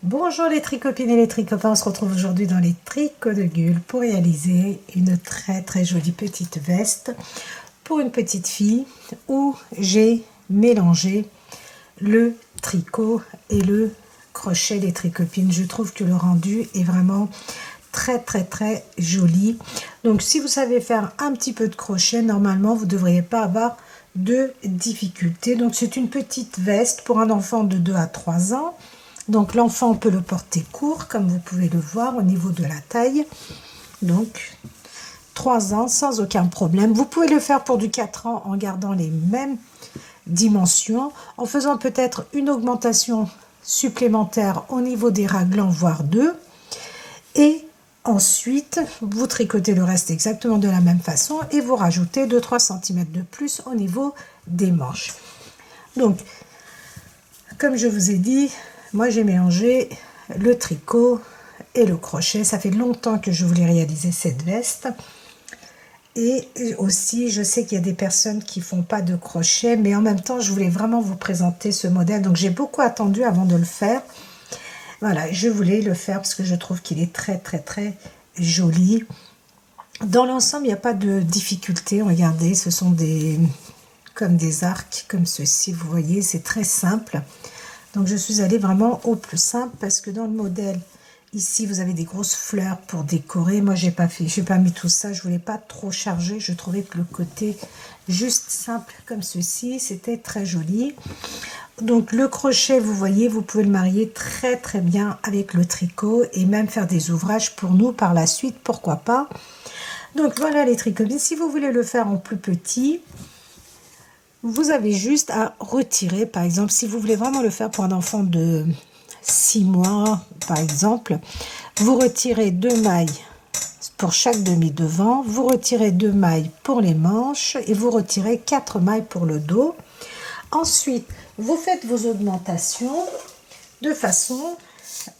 Bonjour les tricopines et les tricopains, on se retrouve aujourd'hui dans les tricots de Gul pour réaliser une très jolie petite veste pour une petite fille où j'ai mélangé le tricot et le crochet les tricopines. Je trouve que le rendu est vraiment très joli. Donc si vous savez faire un petit peu de crochet, normalement vous ne devriez pas avoir de difficultés. Donc c'est une petite veste pour un enfant de 2 à 3 ans. Donc l'enfant peut le porter court, comme vous pouvez le voir au niveau de la taille. Donc 3 ans sans aucun problème. Vous pouvez le faire pour du 4 ans en gardant les mêmes dimensions, en faisant peut-être une augmentation supplémentaire au niveau des raglans, voire 2. Et ensuite, vous tricotez le reste exactement de la même façon et vous rajoutez 2-3 cm de plus au niveau des manches. Donc, comme je vous ai dit, moi j'ai mélangé le tricot et le crochet. Ça fait longtemps que je voulais réaliser cette veste. Et aussi, je sais qu'il y a des personnes qui font pas de crochet, mais en même temps, je voulais vraiment vous présenter ce modèle. Donc j'ai beaucoup attendu avant de le faire. Voilà, je voulais le faire parce que je trouve qu'il est très joli. Dans l'ensemble, il n'y a pas de difficulté. Regardez, ce sont comme des arcs, comme ceci. Vous voyez, c'est très simple. Donc je suis allée vraiment au plus simple parce que dans le modèle, ici, vous avez des grosses fleurs pour décorer. Moi, j'ai pas mis tout ça. Je voulais pas trop charger. Je trouvais que le côté juste simple comme ceci, c'était très joli. Donc le crochet, vous voyez, vous pouvez le marier très bien avec le tricot et même faire des ouvrages pour nous par la suite, pourquoi pas. Donc voilà les tricopines. Si vous voulez le faire en plus petit, vous avez juste à retirer, par exemple, si vous voulez vraiment le faire pour un enfant de 6 mois, par exemple, vous retirez 2 mailles pour chaque demi devant, vous retirez 2 mailles pour les manches et vous retirez 4 mailles pour le dos. Ensuite, vous faites vos augmentations de façon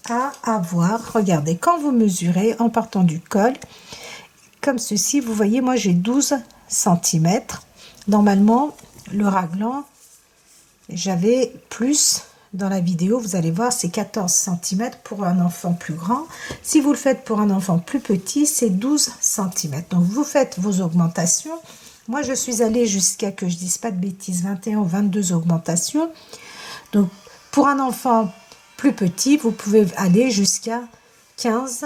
à avoir, regardez, quand vous mesurez en partant du col, comme ceci, vous voyez, moi j'ai 12 cm. Normalement, le raglan, j'avais plus dans la vidéo, vous allez voir, c'est 14 cm pour un enfant plus grand. Si vous le faites pour un enfant plus petit, c'est 12 cm. Donc, vous faites vos augmentations. Moi, je suis allée jusqu'à, que je dise pas de bêtises, 21 ou 22 augmentations. Donc, pour un enfant plus petit, vous pouvez aller jusqu'à 15,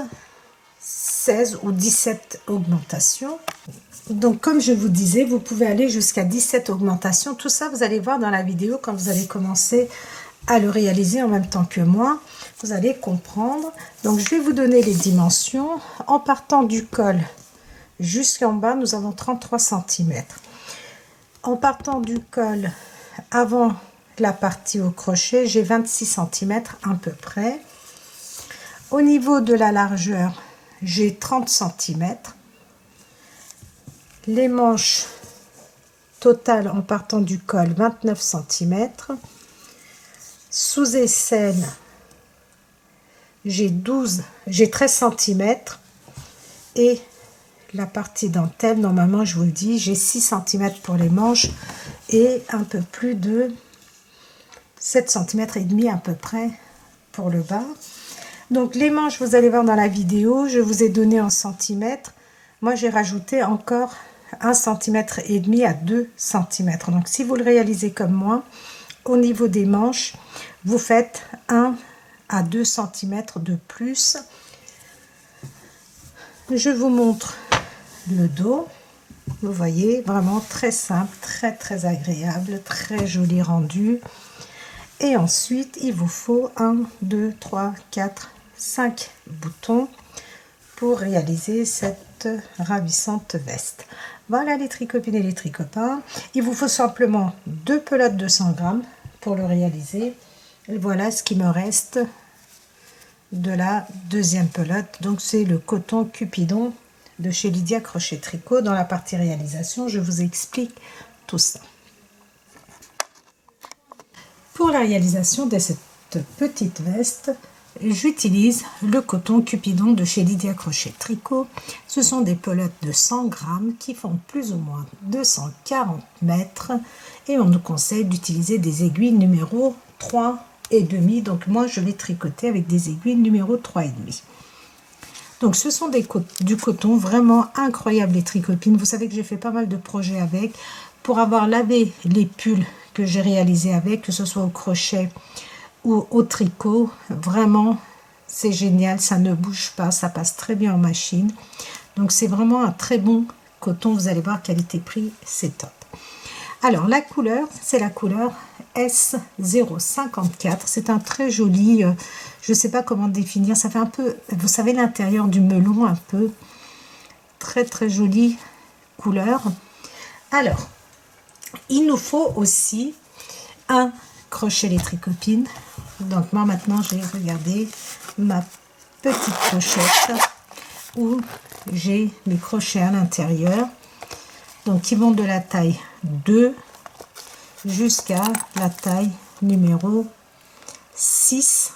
16 ou 17 augmentations. Donc, comme je vous disais, vous pouvez aller jusqu'à 17 augmentations. Tout ça, vous allez voir dans la vidéo quand vous allez commencer à le réaliser en même temps que moi. Vous allez comprendre. Donc, je vais vous donner les dimensions. En partant du col jusqu'en bas, nous avons 33 cm. En partant du col, avant la partie au crochet, j'ai 26 cm à peu près. Au niveau de la largeur, j'ai 30 cm. Les manches totales en partant du col, 29 cm. Sous aisselle, j'ai 13 cm. Et la partie dentelle, normalement, je vous le dis, j'ai 6 cm pour les manches et un peu plus de 7 cm et demi à peu près pour le bas. Donc les manches, vous allez voir dans la vidéo, je vous ai donné en centimètres. Moi, j'ai rajouté encore 1 cm et demi à 2 cm. Donc si vous le réalisez comme moi, au niveau des manches, vous faites 1 à 2 cm de plus. Je vous montre le dos. Vous voyez, vraiment très simple, très agréable, très joli rendu. Et ensuite, il vous faut 1, 2, 3, 4, 5 boutons pour réaliser cette ravissante veste. Voilà les tricopines et les tricopains. Il vous faut simplement 2 pelotes de 100 grammes pour le réaliser. Et voilà ce qui me reste de la deuxième pelote. Donc c'est le coton Cupidon de chez Lydia Crochet Tricot. Dans la partie réalisation, je vous explique tout ça. Pour la réalisation de cette petite veste, j'utilise le coton Cupidon de chez Lydia Crochet Tricot. Ce sont des pelotes de 100 grammes qui font plus ou moins 240 mètres et on nous conseille d'utiliser des aiguilles numéro 3 et demi. Donc moi je vais tricoter avec des aiguilles numéro 3,5. Donc ce sont du coton vraiment incroyable les tricopines. Vous savez que j'ai fait pas mal de projets avec. Pour avoir lavé les pulls que j'ai réalisés avec, que ce soit au crochet ou au tricot, vraiment c'est génial, ça ne bouge pas, ça passe très bien en machine. Donc c'est vraiment un très bon coton, vous allez voir, qualité-prix, c'est top. Alors la couleur, c'est la couleur S054, c'est un très joli, je ne sais pas comment définir, ça fait un peu, vous savez, l'intérieur du melon, un peu, très très jolie couleur. Alors, il nous faut aussi un crochet les tricopines. Donc moi maintenant j'ai regardé ma petite pochette où j'ai mes crochets à l'intérieur, donc qui vont de la taille 2 jusqu'à la taille numéro 6.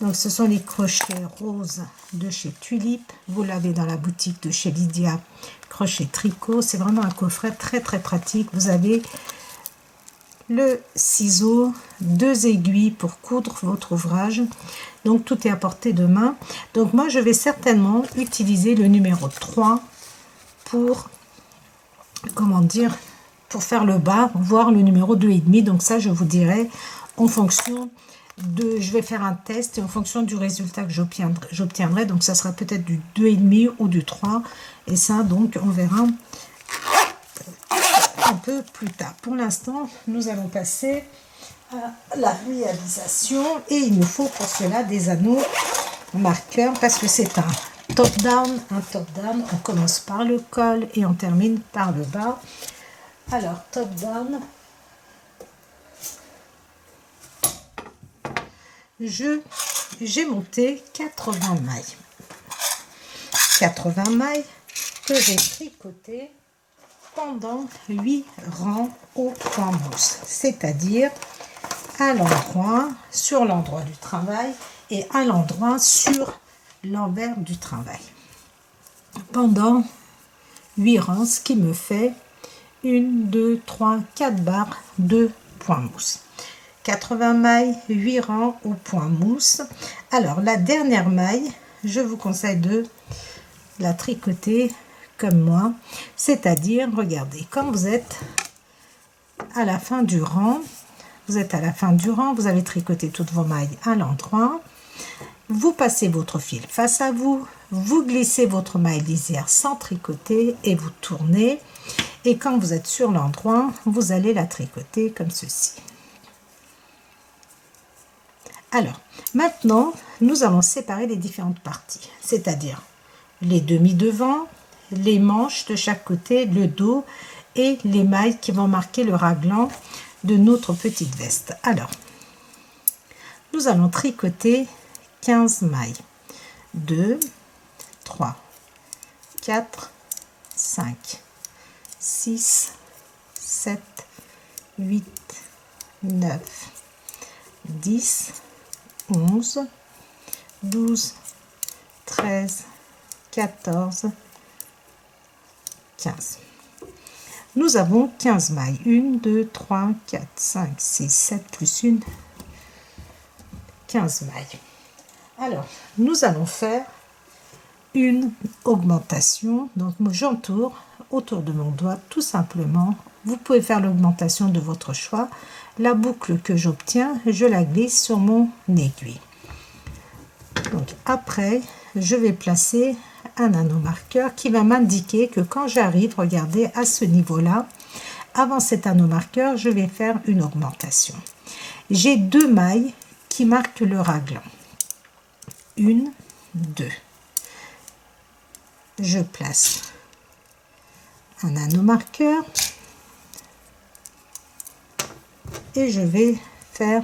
Donc ce sont les crochets roses de chez Tulip, vous l'avez dans la boutique de chez Lydia Crochet Tricot. C'est vraiment un coffret très très pratique. Vous avez le ciseau, 2 aiguilles pour coudre votre ouvrage, donc tout est à portée de main. Donc moi je vais certainement utiliser le numéro 3 pour, comment dire, pour faire le bas, voire le numéro 2,5. Donc ça je vous dirai en fonction de, je vais faire un test et en fonction du résultat que j'obtiendrai, donc ça sera peut-être du 2,5 ou du 3, et ça donc on verra un peu plus tard. Pour l'instant, nous allons passer à la réalisation et il nous faut pour cela des anneaux marqueurs parce que c'est un top-down. On commence par le col et on termine par le bas. Alors, top-down, j'ai monté 80 mailles. 80 mailles que j'ai tricotées pendant 8 rangs au point mousse, c'est-à-dire à l'endroit, sur l'endroit du travail et à l'endroit sur l'envers du travail. Pendant 8 rangs, ce qui me fait 1, 2, 3, 4 barres de point mousse. 80 mailles, 8 rangs au point mousse. Alors la dernière maille, je vous conseille de la tricoter comme moi, c'est-à-dire, regardez, quand vous êtes à la fin du rang, vous avez tricoté toutes vos mailles à l'endroit, vous passez votre fil face à vous, vous glissez votre maille lisière sans tricoter et vous tournez, et quand vous êtes sur l'endroit, vous allez la tricoter comme ceci. Alors, maintenant, nous allons séparer les différentes parties, c'est-à-dire les demi-devants, les manches de chaque côté, le dos et les mailles qui vont marquer le raglan de notre petite veste. Alors, nous allons tricoter 15 mailles. 2, 3, 4, 5, 6, 7, 8, 9, 10, 11, 12, 13, 14, 15. Nous avons 15 mailles. 1, 2, 3, 4, 5, 6, 7 plus 1, 15 mailles. Alors, nous allons faire une augmentation. Donc, j'entoure autour de mon doigt tout simplement. Vous pouvez faire l'augmentation de votre choix. La boucle que j'obtiens, je la glisse sur mon aiguille. Donc, après, je vais placer un anneau marqueur qui va m'indiquer que quand j'arrive, regardez, à ce niveau-là, avant cet anneau marqueur, je vais faire une augmentation. J'ai 2 mailles qui marquent le raglan. 1, 2. Je place un anneau marqueur et je vais faire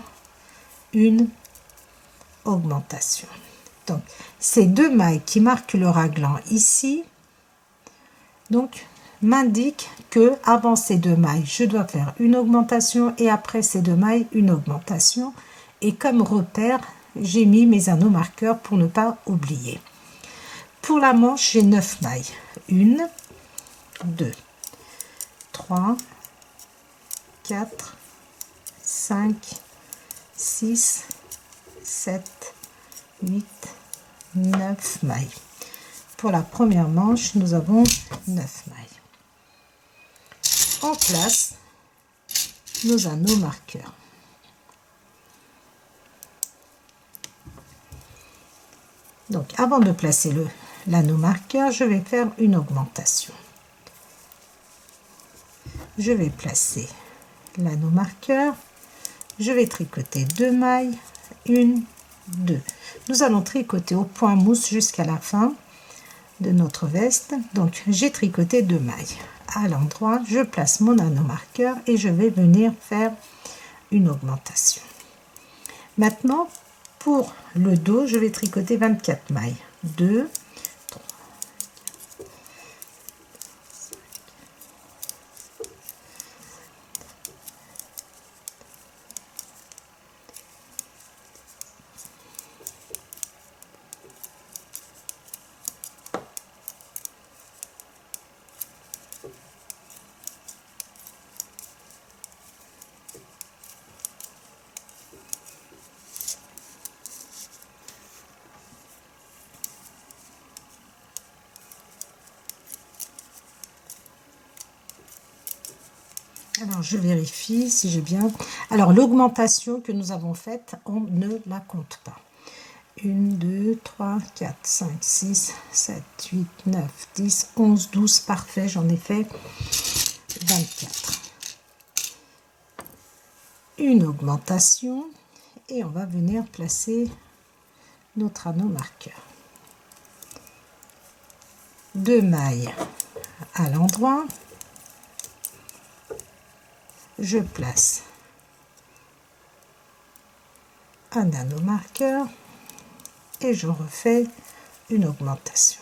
une augmentation. Donc, ces 2 mailles qui marquent le raglan ici, donc, m'indiquent que avant ces 2 mailles, je dois faire une augmentation et après ces 2 mailles, une augmentation. Et comme repère, j'ai mis mes anneaux marqueurs pour ne pas oublier. Pour la manche, j'ai 9 mailles. 1, 2, 3, 4, 5, 6, 7, 8, 9 mailles. Pour la première manche, nous avons 9 mailles. On place nos anneaux marqueurs. Donc, avant de placer l'anneau marqueur, je vais faire une augmentation. Je vais placer l'anneau marqueur. Je vais tricoter 2 mailles, 1, 2. Nous allons tricoter au point mousse jusqu'à la fin de notre veste. Donc, j'ai tricoté 2 mailles. À l'endroit, je place mon anneau marqueur et je vais venir faire une augmentation. Maintenant, pour le dos, je vais tricoter 24 mailles. 2, 3, 4, 5. Alors, je vérifie si j'ai bien... Alors, l'augmentation que nous avons faite, on ne la compte pas. 1, 2, 3, 4, 5, 6, 7, 8, 9, 10, 11, 12. Parfait, j'en ai fait 24. Une augmentation. Et on va venir placer notre anneau marqueur. 2 mailles à l'endroit. Je place un anneau marqueur et je refais une augmentation.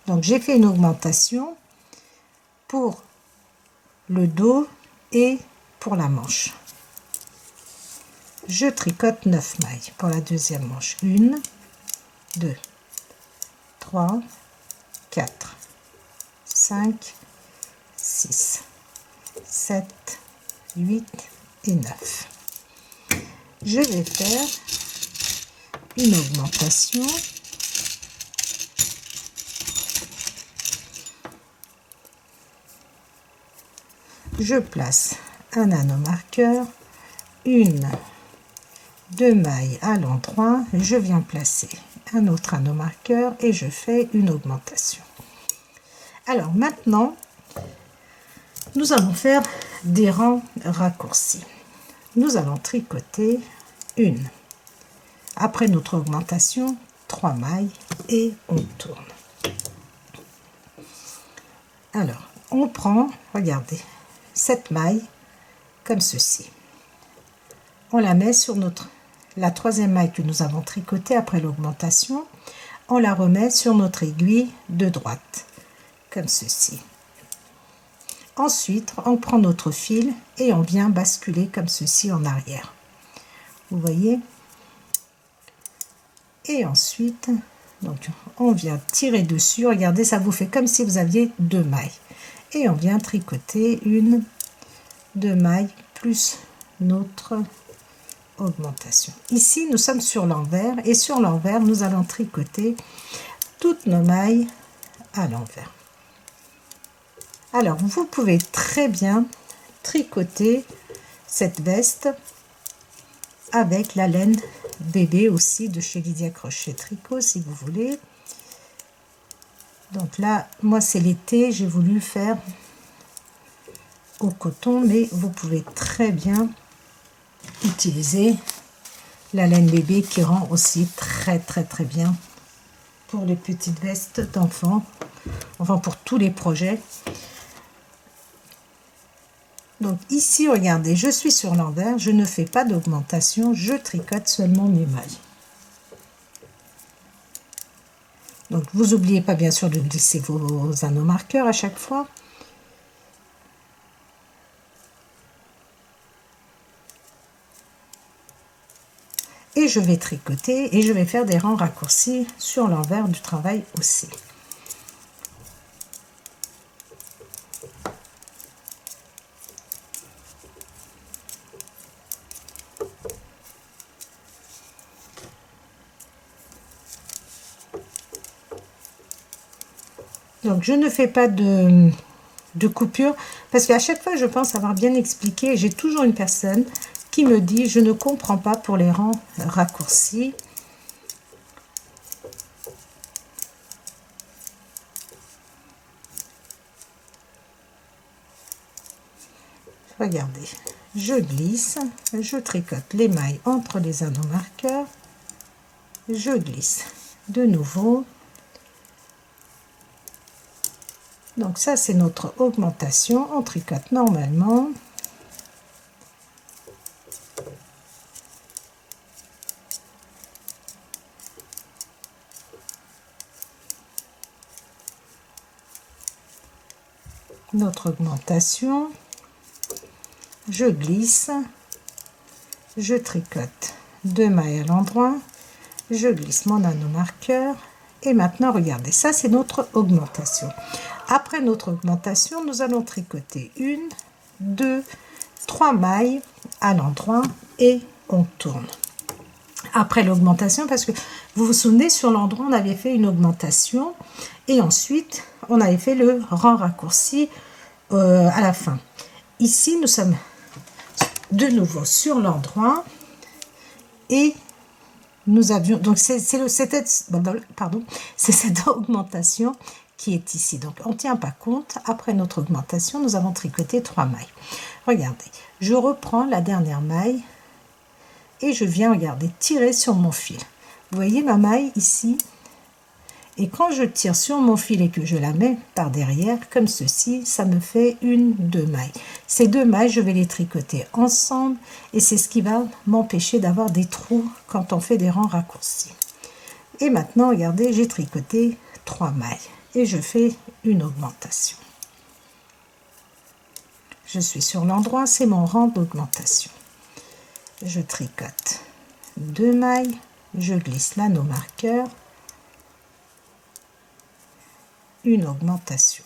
Donc j'ai fait une augmentation pour le dos et pour la manche. Je tricote 9 mailles pour la deuxième manche. 1, 2, 3, 4, 5, 6, 7, 8 et 9. Je vais faire une augmentation. Je place un anneau marqueur, 1, 2 mailles à l'endroit. Je viens placer un autre anneau marqueur et je fais une augmentation. Alors maintenant, nous allons faire des rangs raccourcis. Nous allons tricoter une. Après notre augmentation, 3 mailles et on tourne. Alors, on prend, regardez, cette maille comme ceci. On la met sur la troisième maille que nous avons tricotée après l'augmentation. On la remet sur notre aiguille de droite, comme ceci. Ensuite, on prend notre fil et on vient basculer comme ceci en arrière. Vous voyez? Et ensuite, donc, on vient tirer dessus. Regardez, ça vous fait comme si vous aviez 2 mailles. Et on vient tricoter 1, 2 mailles plus notre augmentation. Ici, nous sommes sur l'envers et sur l'envers, nous allons tricoter toutes nos mailles à l'envers. Alors, vous pouvez très bien tricoter cette veste avec la laine bébé aussi de chez Lydia Crochet Tricot si vous voulez. Donc là, moi c'est l'été, j'ai voulu faire au coton, mais vous pouvez très bien utiliser la laine bébé qui rend aussi très bien pour les petites vestes d'enfants, enfin pour tous les projets. Donc ici, regardez, je suis sur l'envers, je ne fais pas d'augmentation, je tricote seulement mes mailles. Donc vous n'oubliez pas bien sûr de glisser vos anneaux marqueurs à chaque fois. Et je vais tricoter et je vais faire des rangs raccourcis sur l'envers du travail aussi. Donc je ne fais pas de coupure parce qu'à chaque fois je pense avoir bien expliqué. J'ai toujours une personne qui me dit je ne comprends pas pour les rangs raccourcis. Regardez, je glisse, je tricote les mailles entre les anneaux marqueurs, je glisse de nouveau. Donc ça c'est notre augmentation, on tricote normalement. Notre augmentation, je glisse, je tricote 2 mailles à l'endroit, je glisse mon anneau marqueur et maintenant regardez, ça c'est notre augmentation. Après notre augmentation, nous allons tricoter 1, 2, 3 mailles à l'endroit et on tourne. Après l'augmentation, parce que vous vous souvenez, sur l'endroit on avait fait une augmentation et ensuite on avait fait le rang raccourci à la fin. Ici nous sommes de nouveau sur l'endroit et nous avions donc c'est cette augmentation qui est ici. Donc on ne tient pas compte. Après notre augmentation, nous avons tricoté 3 mailles. Regardez, je reprends la dernière maille et je viens, regardez, tirer sur mon fil. Vous voyez ma maille ici? Et quand je tire sur mon fil et que je la mets par derrière, comme ceci, ça me fait 1, 2 mailles. Ces 2 mailles, je vais les tricoter ensemble et c'est ce qui va m'empêcher d'avoir des trous quand on fait des rangs raccourcis. Et maintenant, regardez, j'ai tricoté 3 mailles et je fais une augmentation. Je suis sur l'endroit, c'est mon rang d'augmentation. Je tricote 2 mailles, je glisse l'anneau marqueur, une augmentation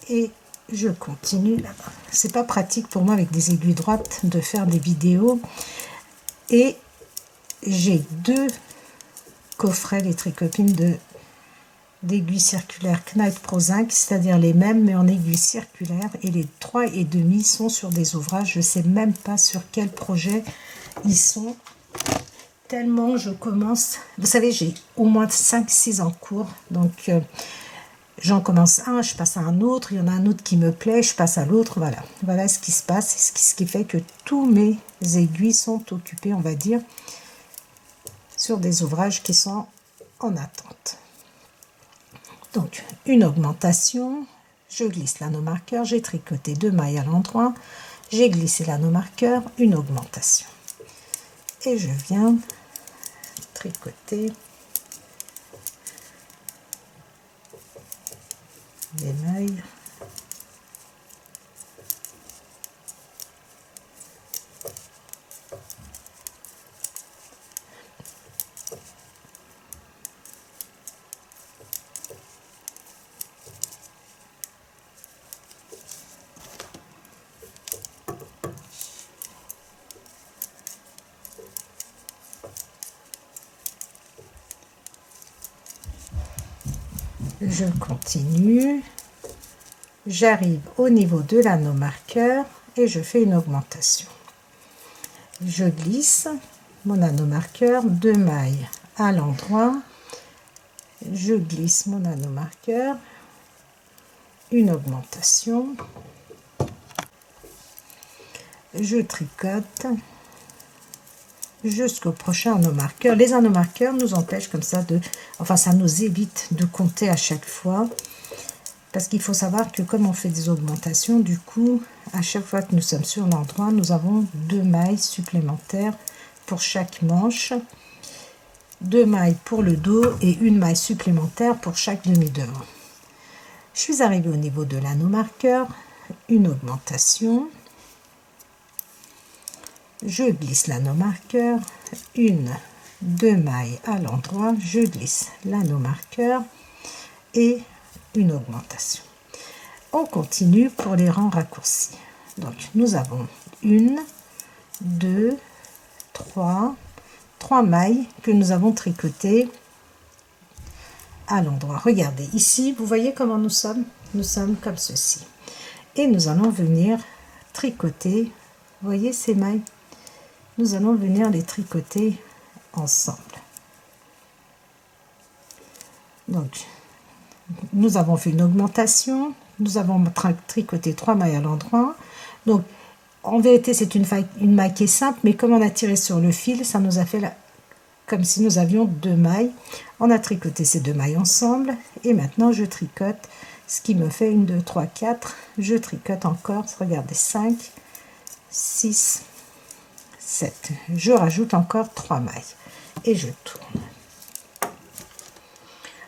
et je continue là-bas. C'est pas pratique pour moi avec des aiguilles droites de faire des vidéos et j'ai 2 coffrets les tricopines d'aiguilles circulaires Knight Pro Zinc, c'est-à-dire les mêmes mais en aiguilles circulaires, et les 3,5 sont sur des ouvrages, je sais même pas sur quel projet ils sont. Tellement je commence, vous savez, j'ai au moins 5-6 en cours, donc j'en commence un, je passe à un autre, il y en a un autre qui me plaît, je passe à l'autre, voilà ce qui se passe, ce qui fait que tous mes aiguilles sont occupées, on va dire, sur des ouvrages qui sont en attente. Donc une augmentation, je glisse l'anneau marqueur, j'ai tricoté 2 mailles à l'endroit, j'ai glissé l'anneau marqueur, une augmentation et je viens tricoter les mailles je continue, j'arrive au niveau de l'anneau marqueur et je fais une augmentation. Je glisse mon anneau marqueur, 2 mailles à l'endroit, je glisse mon anneau marqueur, une augmentation, je tricote jusqu'au prochain anneau marqueur. Les anneaux marqueurs nous empêchent comme ça enfin ça nous évite de compter à chaque fois, parce qu'il faut savoir que comme on fait des augmentations, du coup à chaque fois que nous sommes sur l'endroit, nous avons 2 mailles supplémentaires pour chaque manche, 2 mailles pour le dos et une maille supplémentaire pour chaque demi-devant. Je suis arrivée au niveau de l'anneau marqueur, une augmentation, je glisse l'anneau marqueur, 1, 2 mailles à l'endroit, je glisse l'anneau marqueur et une augmentation. On continue pour les rangs raccourcis. Donc nous avons 1, 2, 3 mailles que nous avons tricotées à l'endroit. Regardez, ici, vous voyez comment nous sommes? Nous sommes comme ceci. Et nous allons venir tricoter, vous voyez ces mailles? Nous allons venir les tricoter ensemble. Donc, nous avons fait une augmentation, nous avons tricoté 3 mailles à l'endroit. Donc, en vérité, c'est une maille qui est simple, mais comme on a tiré sur le fil, ça nous a fait comme si nous avions 2 mailles. On a tricoté ces 2 mailles ensemble, et maintenant je tricote, ce qui me fait 1, 2, 3, 4. Je tricote encore, regardez, 5, 6, 7. Je rajoute encore 3 mailles, et je tourne.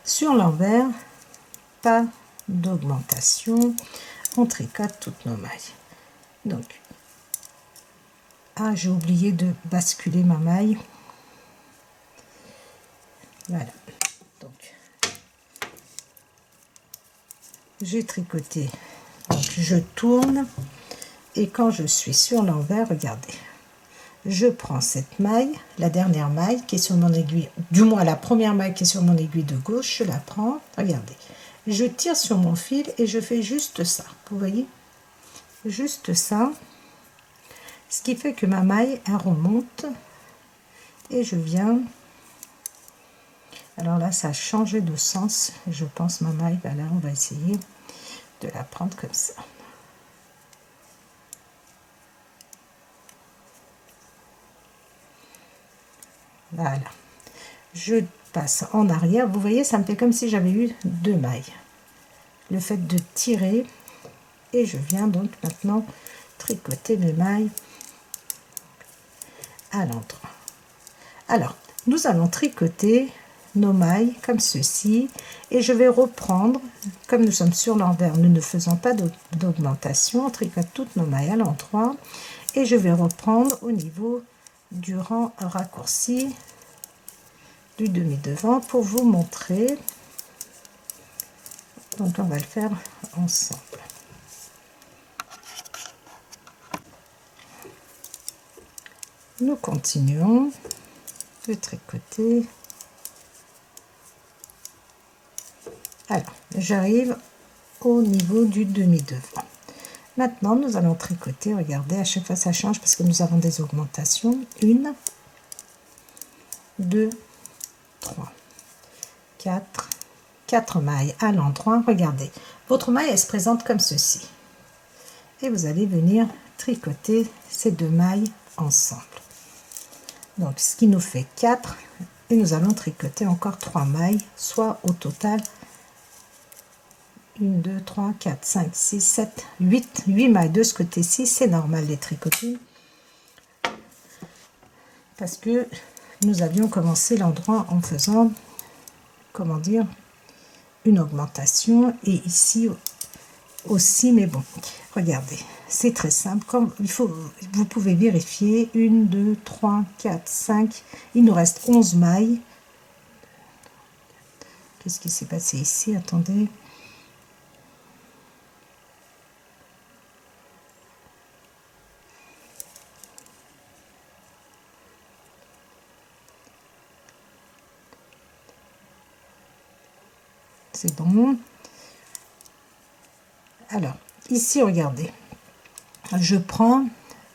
Sur l'envers, pas d'augmentation, on tricote toutes nos mailles. Donc, j'ai oublié de basculer ma maille. Voilà. Donc, j'ai tricoté. Donc, je tourne. Et quand je suis sur l'envers, regardez. Je prends cette maille, la dernière maille qui est sur mon aiguille, du moins la première maille qui est sur mon aiguille de gauche, je la prends. Regardez. Je tire sur mon fil et je fais juste ça. Vous voyez? Juste ça. Ce qui fait que ma maille, elle remonte et je viens. Alors là, ça a changé de sens. Je pense ma maille, là, on va essayer de la prendre comme ça. Voilà. Je passe en arrière. Vous voyez, ça me fait comme si j'avais eu 2 mailles. Le fait de tirer, et je viens donc maintenant tricoter mes mailles à l'endroit. Alors, nous allons tricoter nos mailles comme ceci, et je vais reprendre, comme nous sommes sur l'envers, nous ne faisons pas d'augmentation, on tricote toutes nos mailles à l'endroit, et je vais reprendre au niveau du rang raccourci du demi-devant pour vous montrer. Donc on va le faire ensemble. Nous continuons de tricoter. Alors, j'arrive au niveau du demi-devant. Maintenant, nous allons tricoter. Regardez, à chaque fois ça change parce que nous avons des augmentations. 1, 2, 3, 4 mailles à l'endroit. Regardez, votre maille, elle se présente comme ceci. Et vous allez venir tricoter ces 2 mailles ensemble. Donc, ce qui nous fait 4. Et nous allons tricoter encore 3 mailles, soit au total 1, 2, 3, 4, 5, 6, 7, 8 mailles de ce côté-ci. C'est normal les tricoter parce que nous avions commencé l'endroit en faisant, comment dire, une augmentation, et ici aussi, mais bon, regardez, c'est très simple. Comme vous pouvez vérifier, 1, 2, 3, 4, 5, il nous reste 11 mailles. Qu'est-ce qui s'est passé ici? Attendez. C'est bon. Alors, ici, regardez. Je prends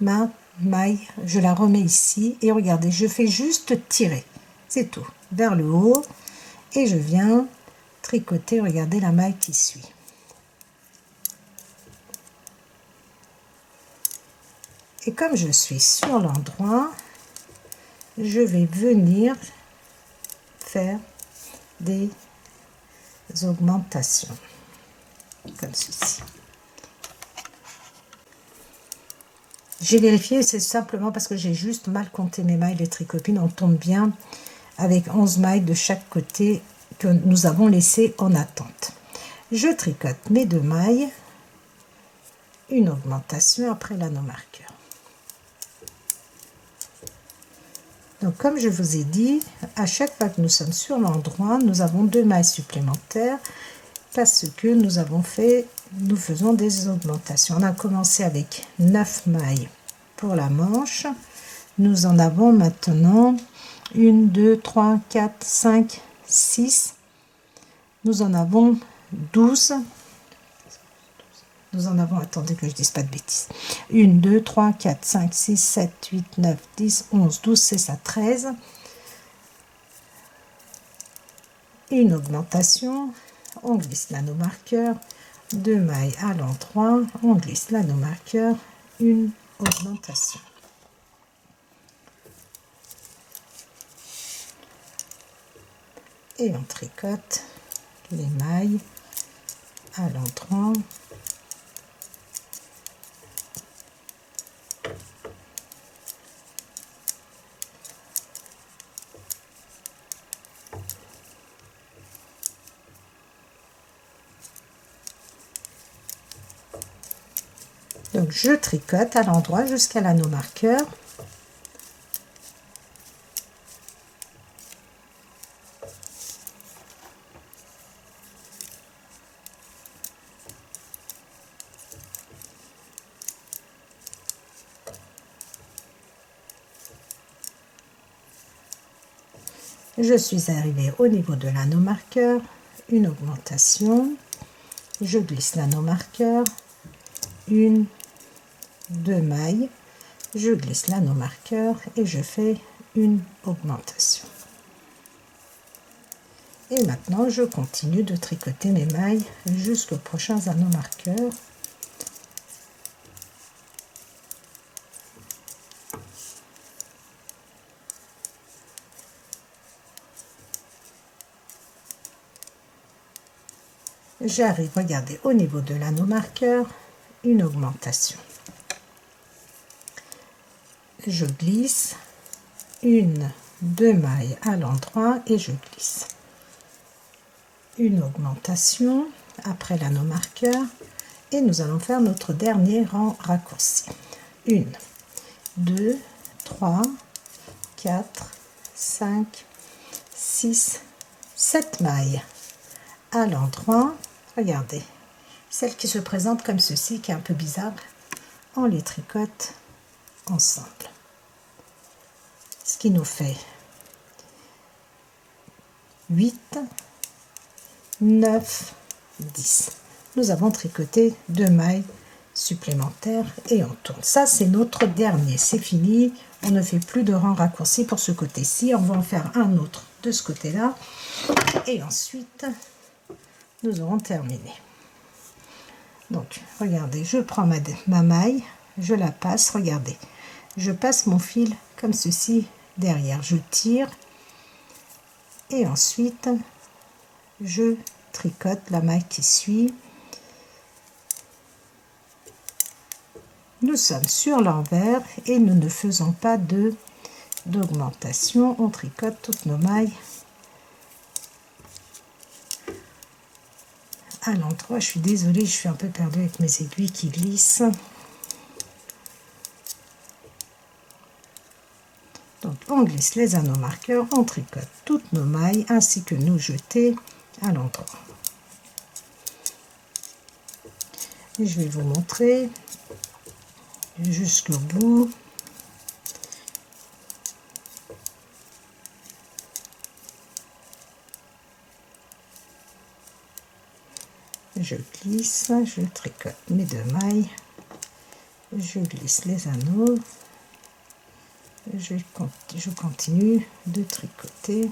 ma maille, je la remets ici, et regardez, je fais juste tirer. C'est tout. Vers le haut. Et je viens tricoter, regardez la maille qui suit. Et comme je suis sur l'endroit, je vais venir faire des augmentations comme ceci. J'ai vérifié, c'est simplement parce que j'ai juste mal compté mes mailles. Les tricopines, on tombe bien avec 11 mailles de chaque côté que nous avons laissé en attente. Je tricote mes 2 mailles, une augmentation après l'anneau marqueur. Donc comme je vous ai dit, à chaque fois que nous sommes sur l'endroit, nous avons 2 mailles supplémentaires parce que nous faisons des augmentations. On a commencé avec 9 mailles pour la manche. Nous en avons maintenant 1, 2, 3, 4, 5, 6 Nous en avons 12. Nous en avons, attendez que je ne dise pas de bêtises. 1, 2, 3, 4, 5, 6, 7, 8, 9, 10, 11, 12, c'est ça, 13. Une augmentation, on glisse nanomarqueur, 2 mailles à l'endroit, on glisse nanomarqueur, une augmentation. Et on tricote les mailles à l'endroit. Donc je tricote à l'endroit jusqu'à l'anneau marqueur. Je suis arrivée au niveau de l'anneau marqueur, une augmentation, je glisse l'anneau marqueur, une, 2 mailles, je glisse l'anneau marqueur et je fais une augmentation. Et maintenant je continue de tricoter mes mailles jusqu'aux prochains anneaux marqueurs. J'arrive, regardez, au niveau de l'anneau marqueur, une augmentation. Je glisse, une, 2 mailles à l'endroit et je glisse. Une augmentation après l'anneau marqueur et nous allons faire notre dernier rang raccourci. 1, 2, 3, 4, 5, 6, 7 mailles à l'endroit. Regardez, celle qui se présente comme ceci, qui est un peu bizarre, on les tricote ensemble. Ce qui nous fait 8, 9, 10. Nous avons tricoté 2 mailles supplémentaires et on tourne. Ça, c'est notre dernier. C'est fini. On ne fait plus de rang raccourci pour ce côté-ci. On va en faire un autre de ce côté-là. Et ensuite, nous aurons terminé. Donc, regardez, je prends ma maille, je la passe, regardez. Je passe mon fil comme ceci derrière. Je tire et ensuite, je tricote la maille qui suit. Nous sommes sur l'envers et nous ne faisons pas d'augmentation. On tricote toutes nos mailles à l'endroit. Je suis désolée, je suis un peu perdue avec mes aiguilles qui glissent. Donc on glisse les anneaux marqueurs, on tricote toutes nos mailles ainsi que nos jetés à l'endroit. Et je vais vous montrer jusqu'au bout. Je glisse, je tricote mes 2 mailles, je glisse les anneaux, je continue de tricoter.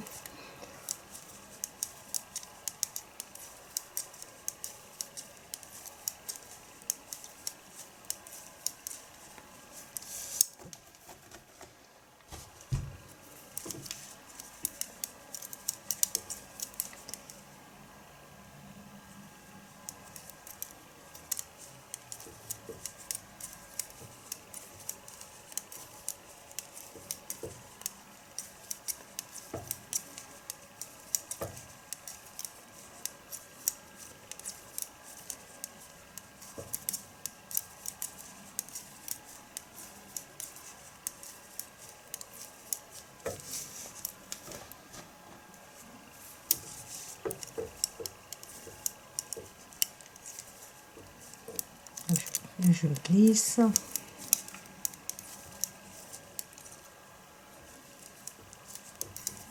Je glisse.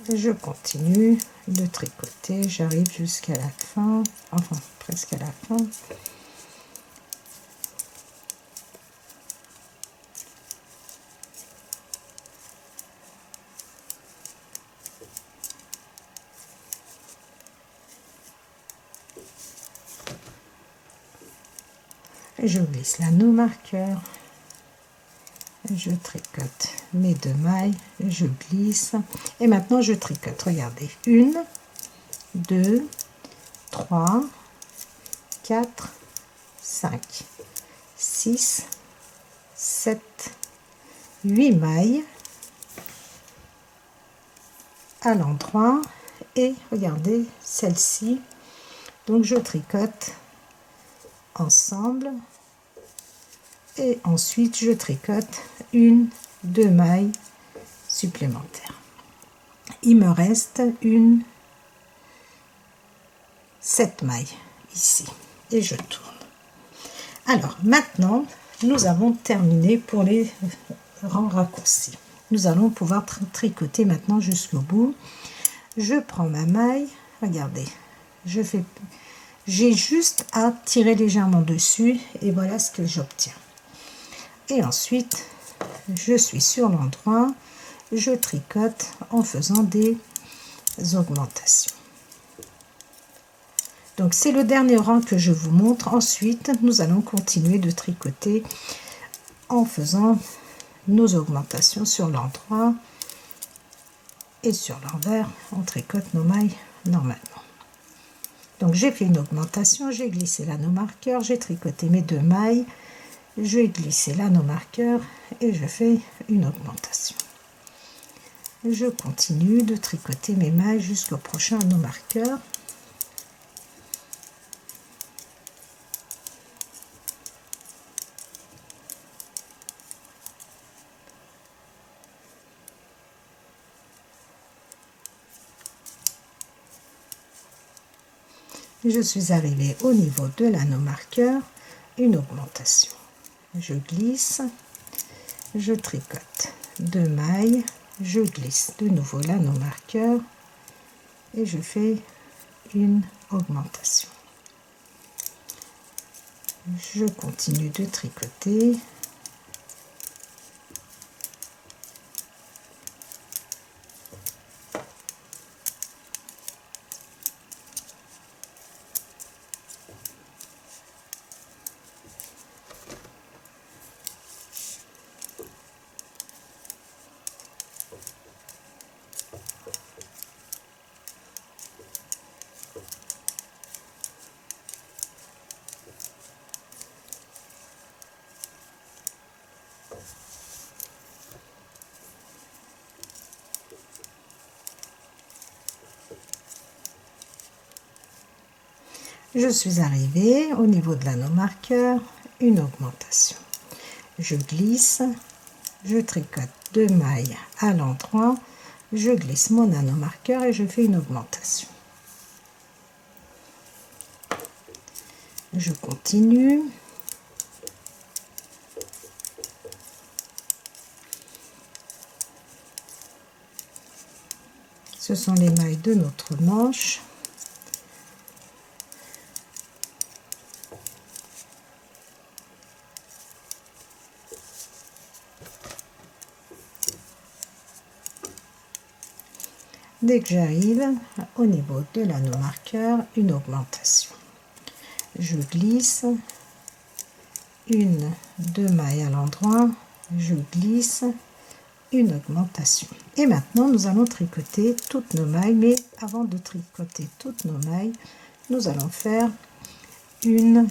Je continue de tricoter, j'arrive jusqu'à la fin, enfin presque à la fin. Je glisse l'anneau marqueur, je tricote mes 2 mailles, je glisse et maintenant je tricote. Regardez, 1, 2, 3, 4, 5, 6, 7, 8 mailles à l'endroit et regardez celle-ci. Donc je tricote ensemble et ensuite je tricote 1, 2 mailles supplémentaires. Il me reste 7 mailles ici et je tourne. Alors maintenant nous avons terminé pour les rangs raccourcis. Nous allons pouvoir tricoter maintenant jusqu'au bout. Je prends ma maille, regardez, j'ai juste à tirer légèrement dessus et voilà ce que j'obtiens. Et ensuite je suis sur l'endroit, je tricote en faisant des augmentations. Donc c'est le dernier rang que je vous montre. Ensuite nous allons continuer de tricoter en faisant nos augmentations sur l'endroit et sur l'envers. On tricote nos mailles normalement. Donc j'ai fait une augmentation, j'ai glissé l'anneau marqueur, j'ai tricoté mes 2 mailles, j'ai glissé l'anneau marqueur et je fais une augmentation. Je continue de tricoter mes mailles jusqu'au prochain anneau marqueur. Je suis arrivée au niveau de l'anneau marqueur, une augmentation. Je glisse, je tricote 2 mailles, je glisse de nouveau l'anneau marqueur et je fais une augmentation. Je continue de tricoter. Je suis arrivée au niveau de l'anneau marqueur, une augmentation. Je glisse, je tricote 2 mailles à l'endroit, je glisse mon anneau marqueur et je fais une augmentation. Je continue. Ce sont les mailles de notre manche. Dès que j'arrive au niveau de l'anneau marqueur, une augmentation. Je glisse, 1, 2 mailles à l'endroit, je glisse, une augmentation. Et maintenant, nous allons tricoter toutes nos mailles, mais avant de tricoter toutes nos mailles, nous allons faire une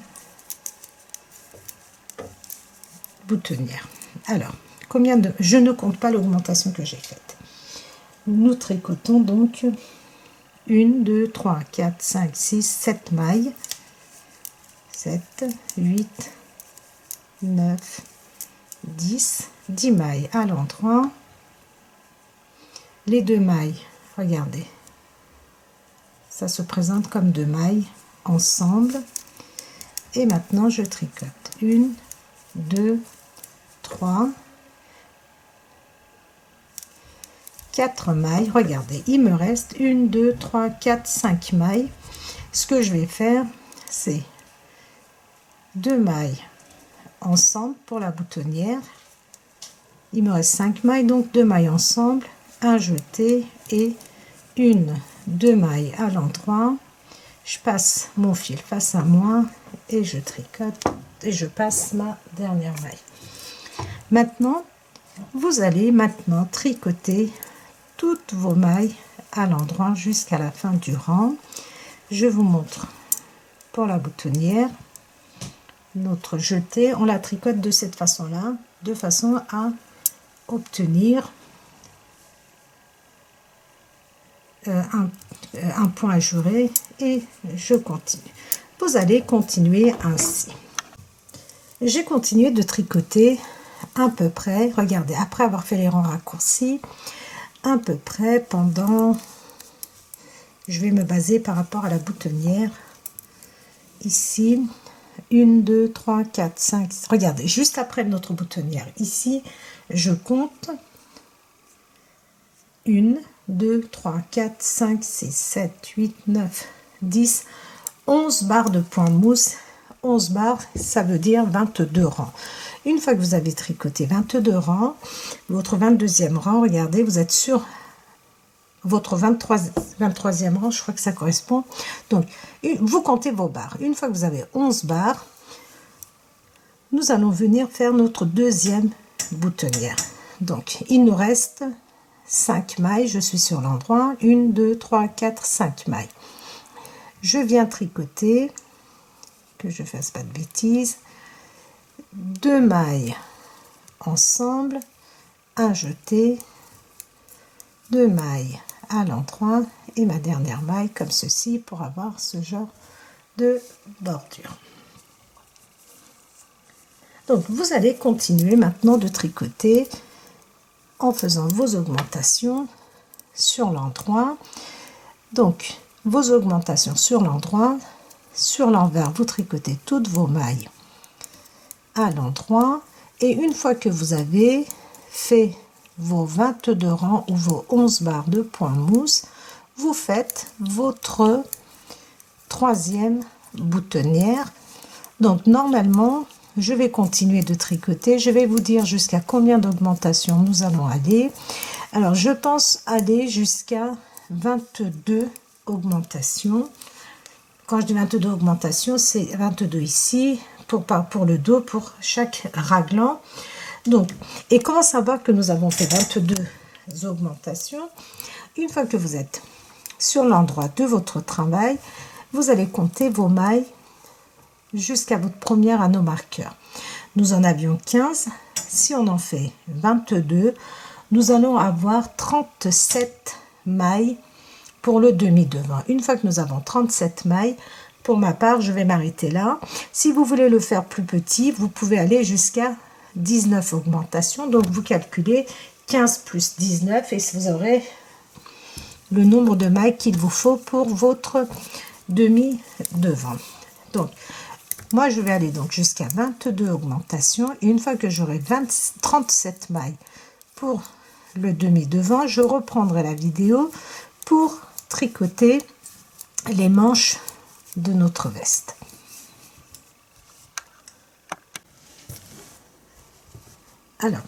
boutonnière. Alors, je ne compte pas l'augmentation que j'ai faite. Nous tricotons donc 1, 2, 3, 4, 5, 6, 7 mailles. 7, 8, 9, 10 mailles à l'endroit. Les 2 mailles, regardez, ça se présente comme 2 mailles ensemble. Et maintenant, je tricote 1, 2, 3, 4 mailles. Regardez, il me reste 1, 2, 3, 4, 5 mailles. Ce que je vais faire, c'est 2 mailles ensemble pour la boutonnière. Il me reste 5 mailles, donc 2 mailles ensemble, un jeté et 1, 2 mailles à l'endroit. Je passe mon fil face à moi et je tricote et je passe ma dernière maille. Maintenant, vous allez maintenant tricoter toutes vos mailles à l'endroit jusqu'à la fin du rang. Je vous montre pour la boutonnière. Notre jeté, on la tricote de cette façon-là, de façon à obtenir un point ajouré, et je continue. Vous allez continuer ainsi. J'ai continué de tricoter à peu près, regardez, après avoir fait les rangs raccourcis, à peu près pendant, je vais me baser par rapport à la boutonnière, ici, 1, 2, 3, 4, 5, regardez, juste après notre boutonnière, ici, je compte 1, 2, 3, 4, 5, 6, 7, 8, 9, 10, 11 barres de point mousse. 11 barres, ça veut dire 22 rangs. Une fois que vous avez tricoté 22 rangs, votre 22e rang, regardez, vous êtes sur votre 23e rang, je crois que ça correspond. Donc, vous comptez vos barres. Une fois que vous avez 11 barres, nous allons venir faire notre deuxième boutonnière. Donc, il nous reste 5 mailles. Je suis sur l'endroit. 1, 2, 3, 4, 5 mailles. Je viens tricoter, que je ne fasse pas de bêtises, 2 mailles ensemble, un jeté, 2 mailles à l'endroit et ma dernière maille comme ceci pour avoir ce genre de bordure. Donc vous allez continuer maintenant de tricoter en faisant vos augmentations sur l'endroit. Donc vos augmentations sur l'endroit, sur l'envers vous tricotez toutes vos mailles à l'endroit, et une fois que vous avez fait vos 22 rangs ou vos 11 barres de point mousse, vous faites votre troisième boutonnière. Donc normalement je vais continuer de tricoter, je vais vous dire jusqu'à combien d'augmentation nous allons aller. Alors je pense aller jusqu'à 22 augmentations. Quand je dis 22 augmentations, c'est 22 ici pour le dos, pour chaque raglan. Donc, et comment savoir que nous avons fait 22 augmentations? Une fois que vous êtes sur l'endroit de votre travail, vous allez compter vos mailles jusqu'à votre première anneau marqueur. Nous en avions 15. Si on en fait 22, nous allons avoir 37 mailles pour le demi-devant. Une fois que nous avons 37 mailles, pour ma part, je vais m'arrêter là. Si vous voulez le faire plus petit, vous pouvez aller jusqu'à 19 augmentations. Donc, vous calculez 15 plus 19 et vous aurez le nombre de mailles qu'il vous faut pour votre demi-devant. Donc, moi, je vais aller donc jusqu'à 22 augmentations. Et une fois que j'aurai 37 mailles pour le demi-devant, je reprendrai la vidéo pour tricoter les manches de notre veste. Alors,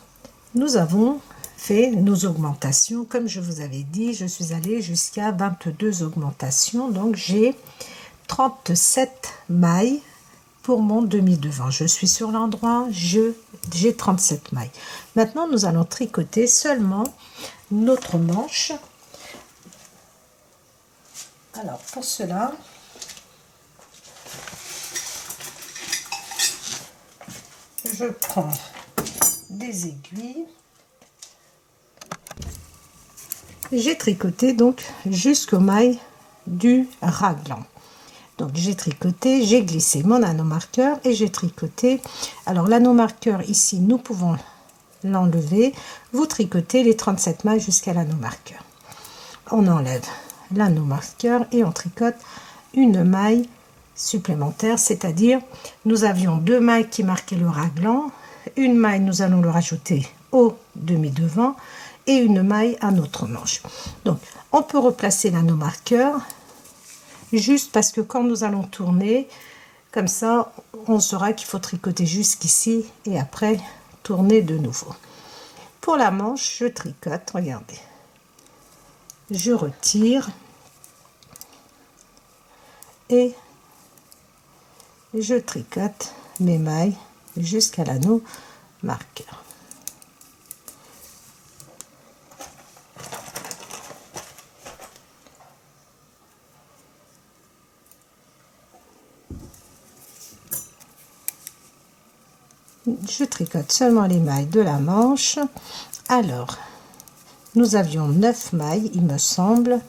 nous avons fait nos augmentations. Comme je vous avais dit, je suis allée jusqu'à 22 augmentations. Donc, j'ai 37 mailles pour mon demi-devant. Je suis sur l'endroit, j'ai 37 mailles. Maintenant, nous allons tricoter seulement notre manche. Alors, pour cela, je prends des aiguilles. J'ai tricoté donc jusqu'aux mailles du raglan. Donc j'ai tricoté, j'ai glissé mon anneau marqueur et j'ai tricoté. Alors l'anneau marqueur ici, nous pouvons l'enlever. Vous tricotez les 37 mailles jusqu'à l'anneau marqueur. On enlève l'anneau marqueur et on tricote une maille supplémentaire, c'est-à-dire nous avions 2 mailles qui marquaient le raglan, une maille nous allons le rajouter au demi-devant et une maille à notre manche. Donc on peut replacer l'anneau marqueur juste parce que quand nous allons tourner comme ça, on saura qu'il faut tricoter jusqu'ici et après tourner de nouveau. Pour la manche, je tricote, regardez, je retire et je tricote mes mailles jusqu'à l'anneau marqueur. Je tricote seulement les mailles de la manche. Alors, nous avions 9 mailles, il me semble,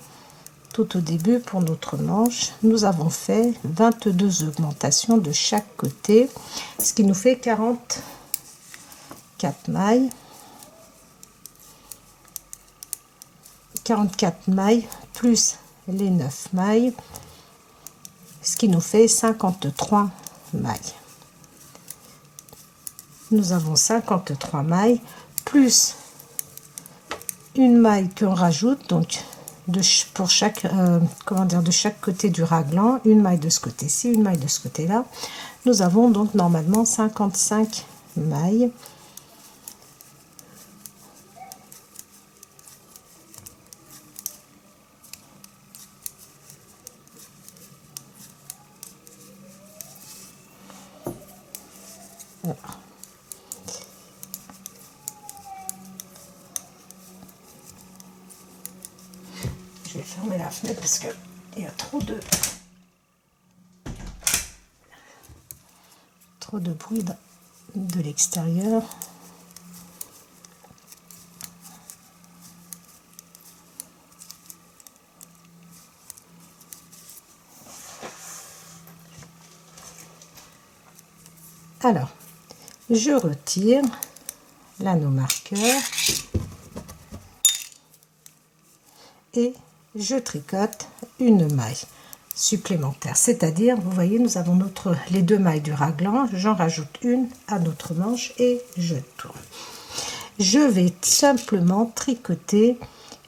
tout au début pour notre manche. Nous avons fait 22 augmentations de chaque côté, ce qui nous fait 44 mailles. 44 mailles plus les 9 mailles, ce qui nous fait 53 mailles. Nous avons 53 mailles plus une maille qu'on rajoute, donc pour chaque de chaque côté du raglan, une maille de ce côté-ci, une maille de ce côté-là. Nous avons donc normalement 55 mailles. Alors. Je vais fermer la fenêtre parce qu'il y a trop de bruit de l'extérieur. Alors, je retire l'anneau marqueur et je tricote une maille supplémentaire, c'est-à-dire, vous voyez, nous avons les 2 mailles du raglan, j'en rajoute une à notre manche et je tourne. Je vais simplement tricoter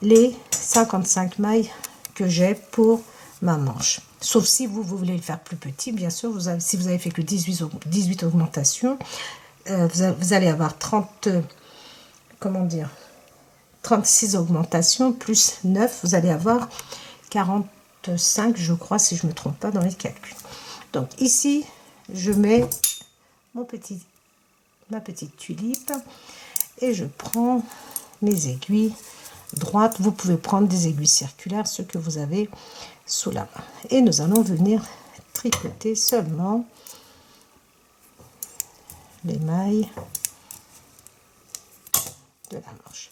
les 55 mailles que j'ai pour ma manche, sauf si vous voulez le faire plus petit, bien sûr. Si vous avez fait que 18 augmentations, vous allez avoir 36 augmentations plus 9, vous allez avoir 45, je crois, si je ne me trompe pas dans les calculs. Donc ici, je mets ma petite tulipe et je prends mes aiguilles droites. Vous pouvez prendre des aiguilles circulaires, ce que vous avez sous la main. Et nous allons venir tricoter seulement les mailles de la manche.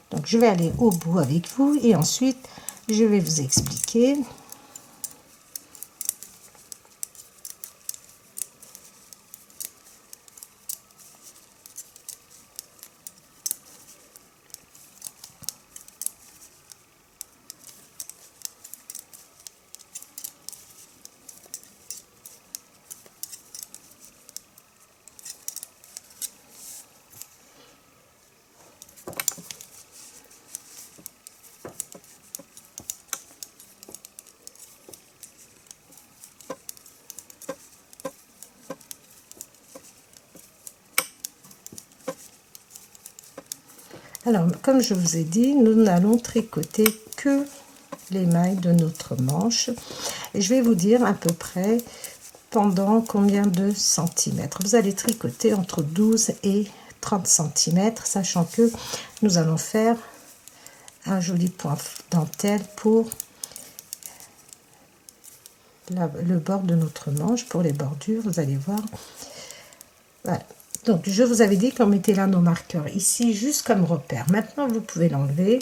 Donc je vais aller au bout avec vous et ensuite je vais vous expliquer. Alors, comme je vous ai dit, nous n'allons tricoter que les mailles de notre manche. Et je vais vous dire à peu près pendant combien de centimètres. Vous allez tricoter entre 12 et 30 cm, sachant que nous allons faire un joli point dentelle pour le bord de notre manche, pour les bordures, vous allez voir. Voilà. Donc, je vous avais dit qu'on mettait là nos marqueurs ici, juste comme repère. Maintenant, vous pouvez l'enlever.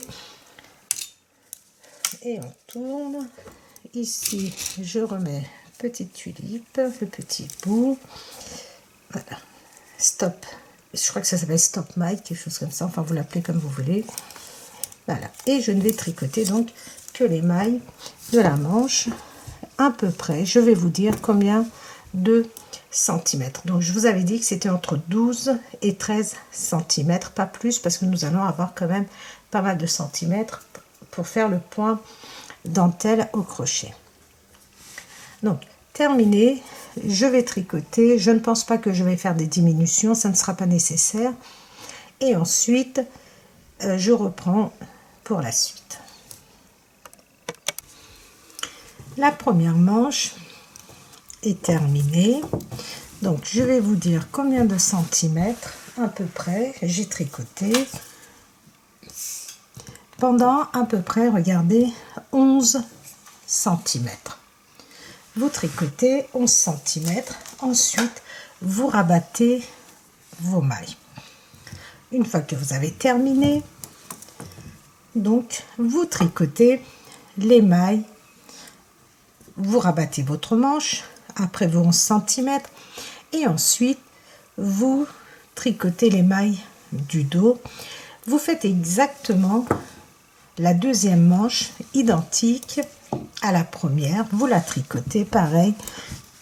Et on tourne. Ici, je remets petite tulipe, le petit bout. Voilà. Stop. Je crois que ça s'appelle stop maille, quelque chose comme ça. Enfin, vous l'appelez comme vous voulez. Voilà. Et je ne vais tricoter donc que les mailles de la manche. À peu près, je vais vous dire combien 2 cm. Donc je vous avais dit que c'était entre 12 et 13 cm, pas plus, parce que nous allons avoir quand même pas mal de centimètres pour faire le point dentelle au crochet. Donc terminé, je vais tricoter. Je ne pense pas que je vais faire des diminutions, ça ne sera pas nécessaire. Et ensuite je reprends pour la suite. La première manche est terminée. Donc je vais vous dire combien de centimètres à peu près j'ai tricoté. Pendant à peu près, regardez, 11 cm. Vous tricotez 11 cm. Ensuite, vous rabattez vos mailles. Une fois que vous avez terminé, donc vous tricotez les mailles. Vous rabattez votre manche après vos 11 cm. Et ensuite, vous tricotez les mailles du dos. Vous faites exactement la deuxième manche identique à la première, vous la tricotez pareil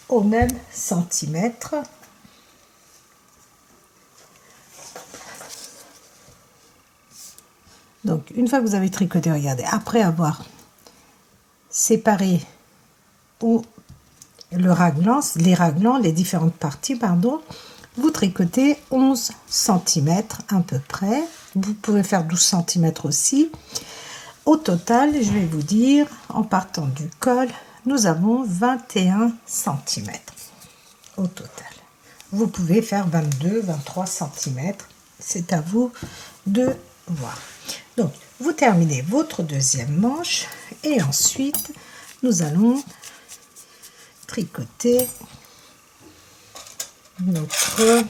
au même centimètre. Donc une fois que vous avez tricoté, regardez, après avoir séparé ou les raglans, les différentes parties, pardon, vous tricotez 11 cm à peu près. Vous pouvez faire 12 cm aussi. Au total, je vais vous dire, en partant du col, nous avons 21 cm au total. Vous pouvez faire 22, 23 cm, c'est à vous de voir. Donc, vous terminez votre deuxième manche et ensuite, nous allons tricoter notre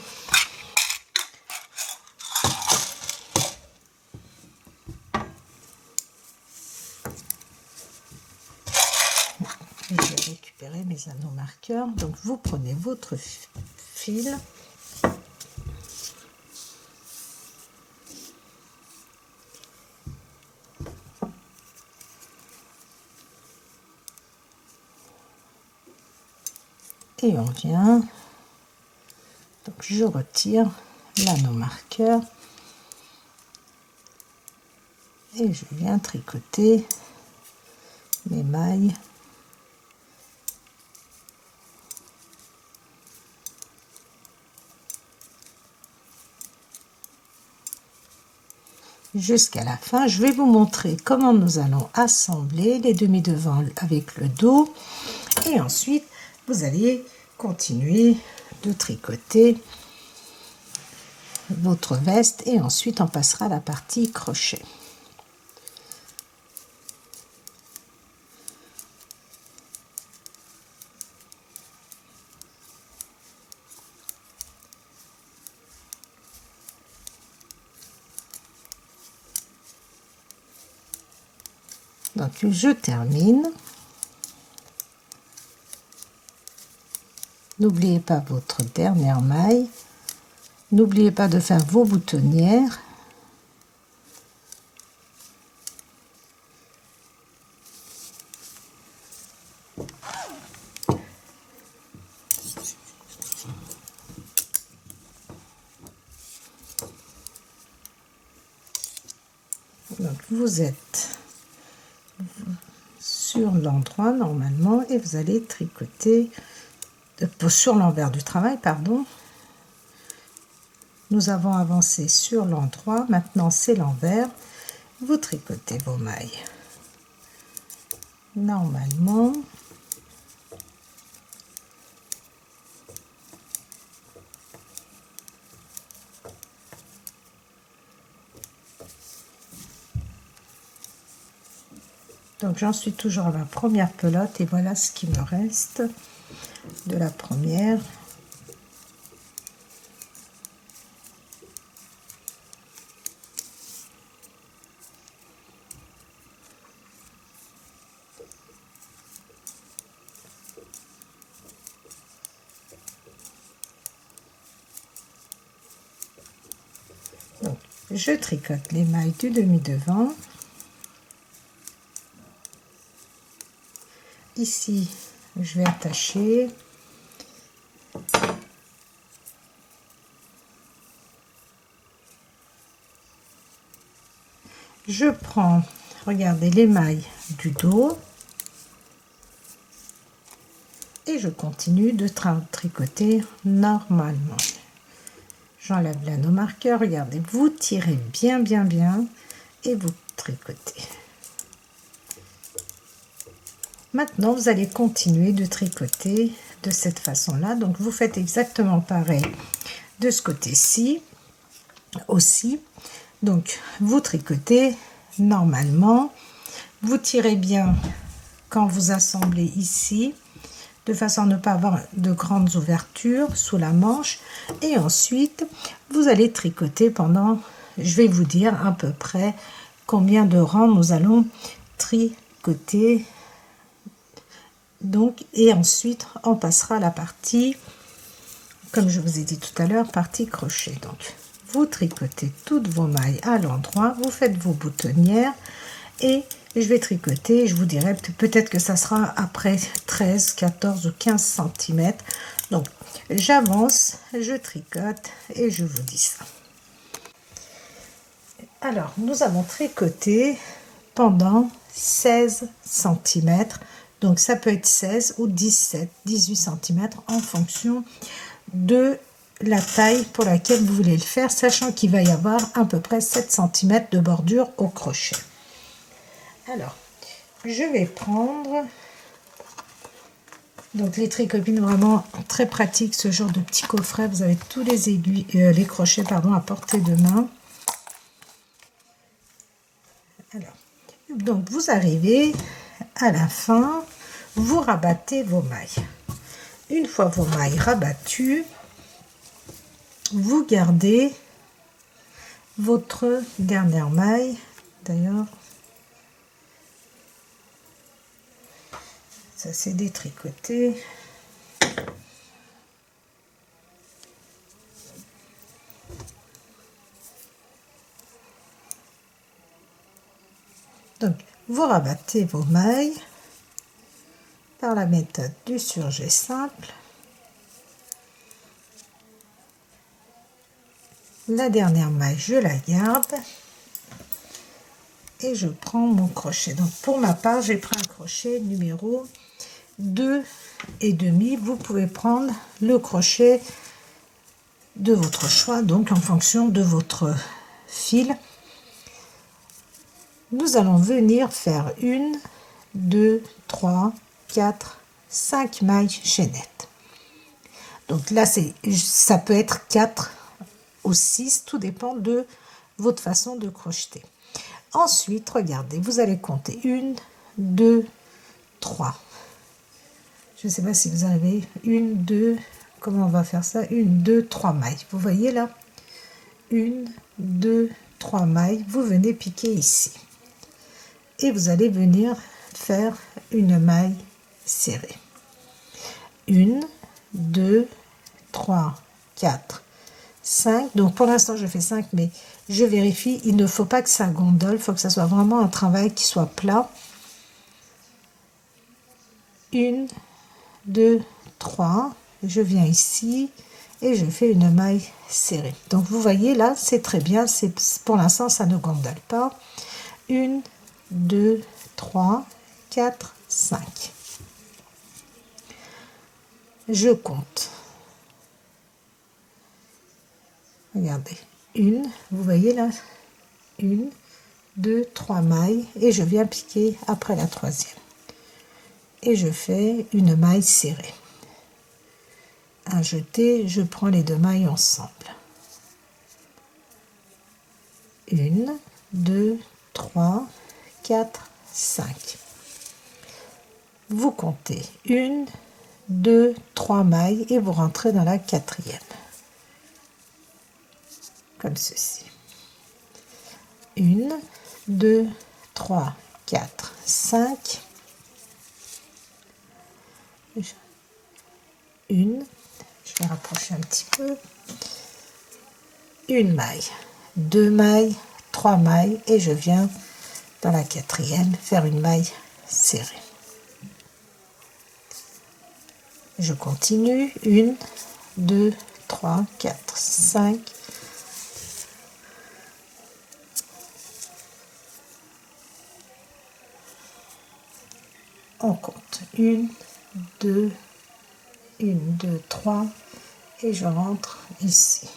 je vais récupérer mes anneaux marqueurs. Donc vous prenez votre fil et on vient, donc je retire l'anneau marqueur et je viens tricoter mes mailles jusqu'à la fin. Je vais vous montrer comment nous allons assembler les demi-devants avec le dos et ensuite vous allez continuer de tricoter votre veste et ensuite on passera à la partie crochet. Donc je termine. N'oubliez pas votre dernière maille. N'oubliez pas de faire vos boutonnières. Donc vous êtes sur l'endroit normalement et vous allez tricoter sur l'envers du travail, pardon. Nous avons avancé sur l'endroit, maintenant c'est l'envers. Vous tricotez vos mailles normalement. Donc j'en suis toujours à ma première pelote et voilà ce qui me reste de la première. Donc je tricote les mailles du demi-devant. Ici, je vais attacher je prends, regardez, les mailles du dos et je continue de tricoter normalement. J'enlève l'anneau marqueur, regardez, vous tirez bien et vous tricotez. Maintenant, vous allez continuer de tricoter de cette façon-là. Donc, vous faites exactement pareil de ce côté-ci aussi. Donc, vous tricotez normalement. Vous tirez bien quand vous assemblez ici, de façon à ne pas avoir de grandes ouvertures sous la manche. Et ensuite, vous allez tricoter pendant, je vais vous dire à peu près combien de rangs nous allons tricoter. Donc, et ensuite, on passera à la partie, comme je vous ai dit tout à l'heure, partie crochet. Donc, vous tricotez toutes vos mailles à l'endroit, vous faites vos boutonnières et je vais tricoter, je vous dirai peut-être que ça sera après 13, 14 ou 15 cm. Donc, j'avance, je tricote et je vous dis ça. Alors, nous avons tricoté pendant 16 cm. Donc, ça peut être 16 ou 17, 18 cm en fonction de la taille pour laquelle vous voulez le faire, sachant qu'il va y avoir à peu près 7 cm de bordure au crochet. Alors, je vais prendre, donc les tricopines, vraiment très pratique, ce genre de petit coffret. Vous avez tous les aiguilles, les crochets pardon, à portée de main. Alors, donc vous arrivez à la fin, vous rabattez vos mailles. Une fois vos mailles rabattues, vous gardez votre dernière maille. D'ailleurs, ça c'est détricoté. Donc, vous rabattez vos mailles par la méthode du surjet simple. La dernière maille, je la garde et je prends mon crochet. Donc, pour ma part, j'ai pris un crochet numéro 2,5. Vous pouvez prendre le crochet de votre choix, donc en fonction de votre fil. Nous allons venir faire 1, 2, 3, 4, 5 mailles chaînettes. Donc là, ça peut être 4 ou 6, tout dépend de votre façon de crocheter. Ensuite, regardez, vous allez compter 1, 2, 3. Je ne sais pas si vous avez 1, 2, comment on va faire ça? 1, 2, 3 mailles. Vous voyez là? 1, 2, 3 mailles. Vous venez piquer ici. Et vous allez venir faire une maille serrée. 1, 2, 3, 4, 5. Donc pour l'instant je fais 5, mais je vérifie, il ne faut pas que ça gondole, il faut que ça soit vraiment un travail qui soit plat. 1, 2, 3, je viens ici et je fais une maille serrée. Donc vous voyez là, c'est très bien, pour l'instant ça ne gondole pas. 1, 2, 3, 4, 5. Je compte. Regardez, vous voyez là, 1, 2, 3 mailles et je viens piquer après la troisième. Et je fais une maille serrée. Un jeté, je prends les deux mailles ensemble. 1, 2, 3, 4, 5. Vous comptez 1, 2, 3 mailles et vous rentrez dans la quatrième. Comme ceci. 1, 2, 3, 4, 5. Une, je vais rapprocher un petit peu. Une maille, 2 mailles, 3 mailles et je viens dans la quatrième faire une maille serrée. Je continue. 1, 2, 3, 4, 5. on compte 1, 2, 1, 2, 3 et je rentre ici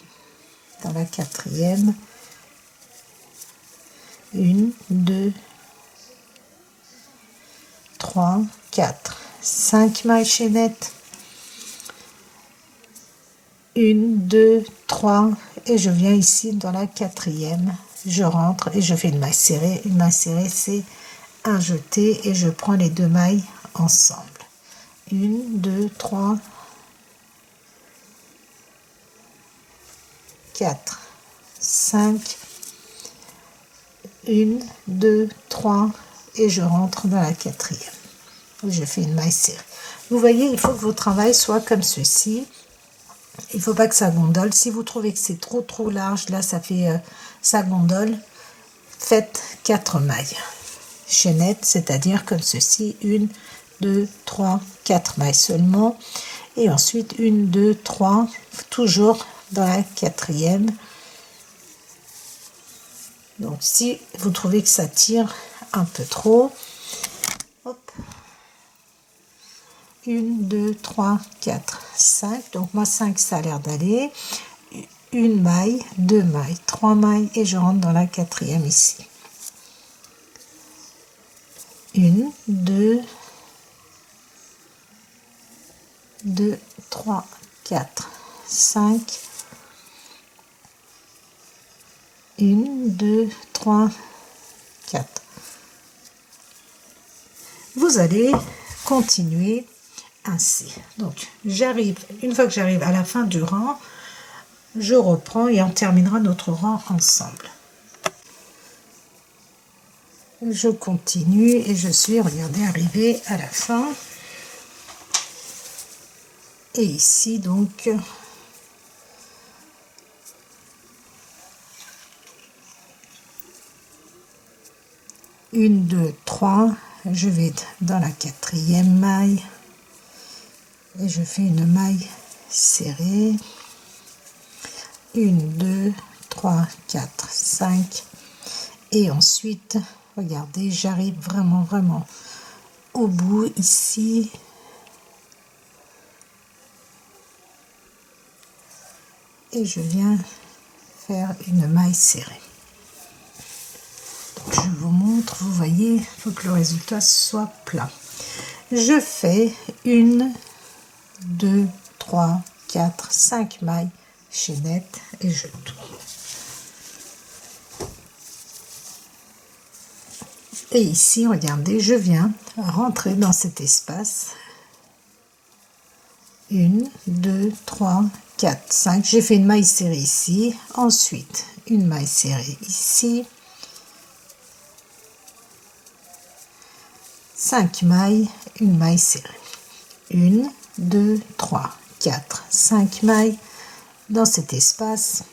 dans la quatrième. 1, 2, 3, 4, 5 mailles chaînettes. 1, 2, 3 et je viens ici dans la quatrième. Je rentre et je fais une maille serrée. Une maille serrée, c'est un jeté et je prends les deux mailles ensemble. 1, 2, 3, 4, 5, 1, 2, 3 et je rentre dans la quatrième. Je fais une maille serrée. Vous voyez, il faut que votre travail soit comme ceci. Il ne faut pas que ça gondole. Si vous trouvez que c'est trop large, là ça fait ça gondole, faites 4 mailles chaînettes, c'est-à-dire comme ceci, 1, 2, 3, 4 mailles seulement. Et ensuite 1, 2, 3, toujours dans la quatrième. Donc si vous trouvez que ça tire un peu trop, hop, 1, 2, 3, 4, 5. Donc moi 5 ça a l'air d'aller. Une maille, 2 mailles, 3 mailles et je rentre dans la quatrième ici. 1, 2, 3, 4, 5. 1, 2, 3, 4. Vous allez continuer ainsi. Donc j'arrive, une fois que j'arrive à la fin du rang, je reprends et on terminera notre rang ensemble. Je continue et je suis, regardez, arrivée à la fin. Et ici donc, une, deux, trois, je vais dans la quatrième maille et je fais une maille serrée. 1, 2, 3, 4, 5 et ensuite regardez, j'arrive vraiment au bout ici et je viens faire une maille serrée. Donc, je vous montre, vous voyez, il faut que le résultat soit plat. Je fais 1, 2, 3, 4, 5 mailles chaînettes et je tourne. Et ici, regardez, je viens rentrer dans cet espace. 1, 2, 3, 4, 5. J'ai fait une maille serrée ici. Ensuite, une maille serrée ici. 5 mailles, une maille serrée. 1, 2, 3, 4, 5 mailles dans cet espace.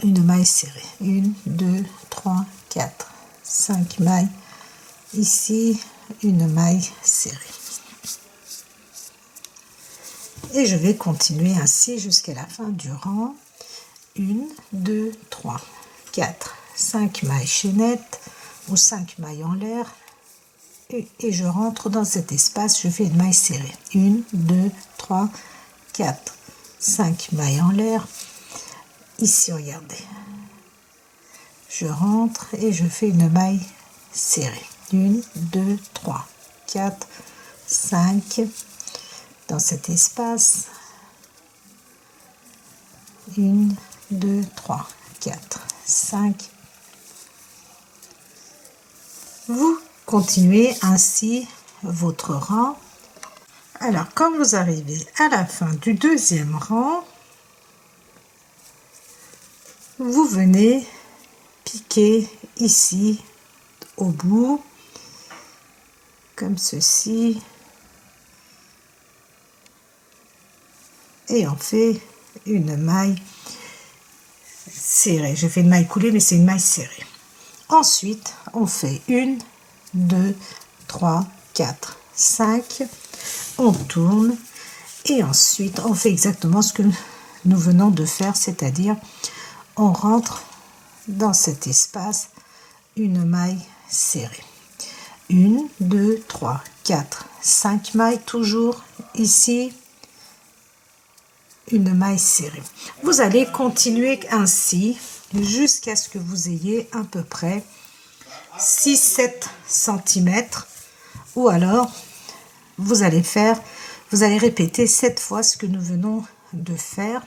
Une maille serrée. 1, 2, 3, 4. 5 mailles ici, une maille serrée et je vais continuer ainsi jusqu'à la fin du rang. 1, 2, 3, 4, 5 mailles chaînettes ou 5 mailles en l'air et je rentre dans cet espace, je fais une maille serrée. 1, 2, 3, 4, 5 mailles en l'air. Ici, regardez. Je rentre et je fais une maille serrée. 1, 2, 3, 4, 5 dans cet espace. 1, 2, 3, 4, 5. Vous continuez ainsi votre rang. Alors, quand vous arrivez à la fin du deuxième rang, vous venez piquer ici au bout comme ceci et on fait une maille serrée. Je fais une maille coulée mais c'est une maille serrée. Ensuite on fait 1, 2, 3, 4, 5, on tourne et ensuite on fait exactement ce que nous venons de faire, c'est-à-dire on rentre dans cet espace une maille serrée. 1, 2, 3, 4, 5 mailles toujours ici, une maille serrée. Vous allez continuer ainsi jusqu'à ce que vous ayez à peu près 6-7 cm, ou alors vous allez répéter 7 fois ce que nous venons de faire.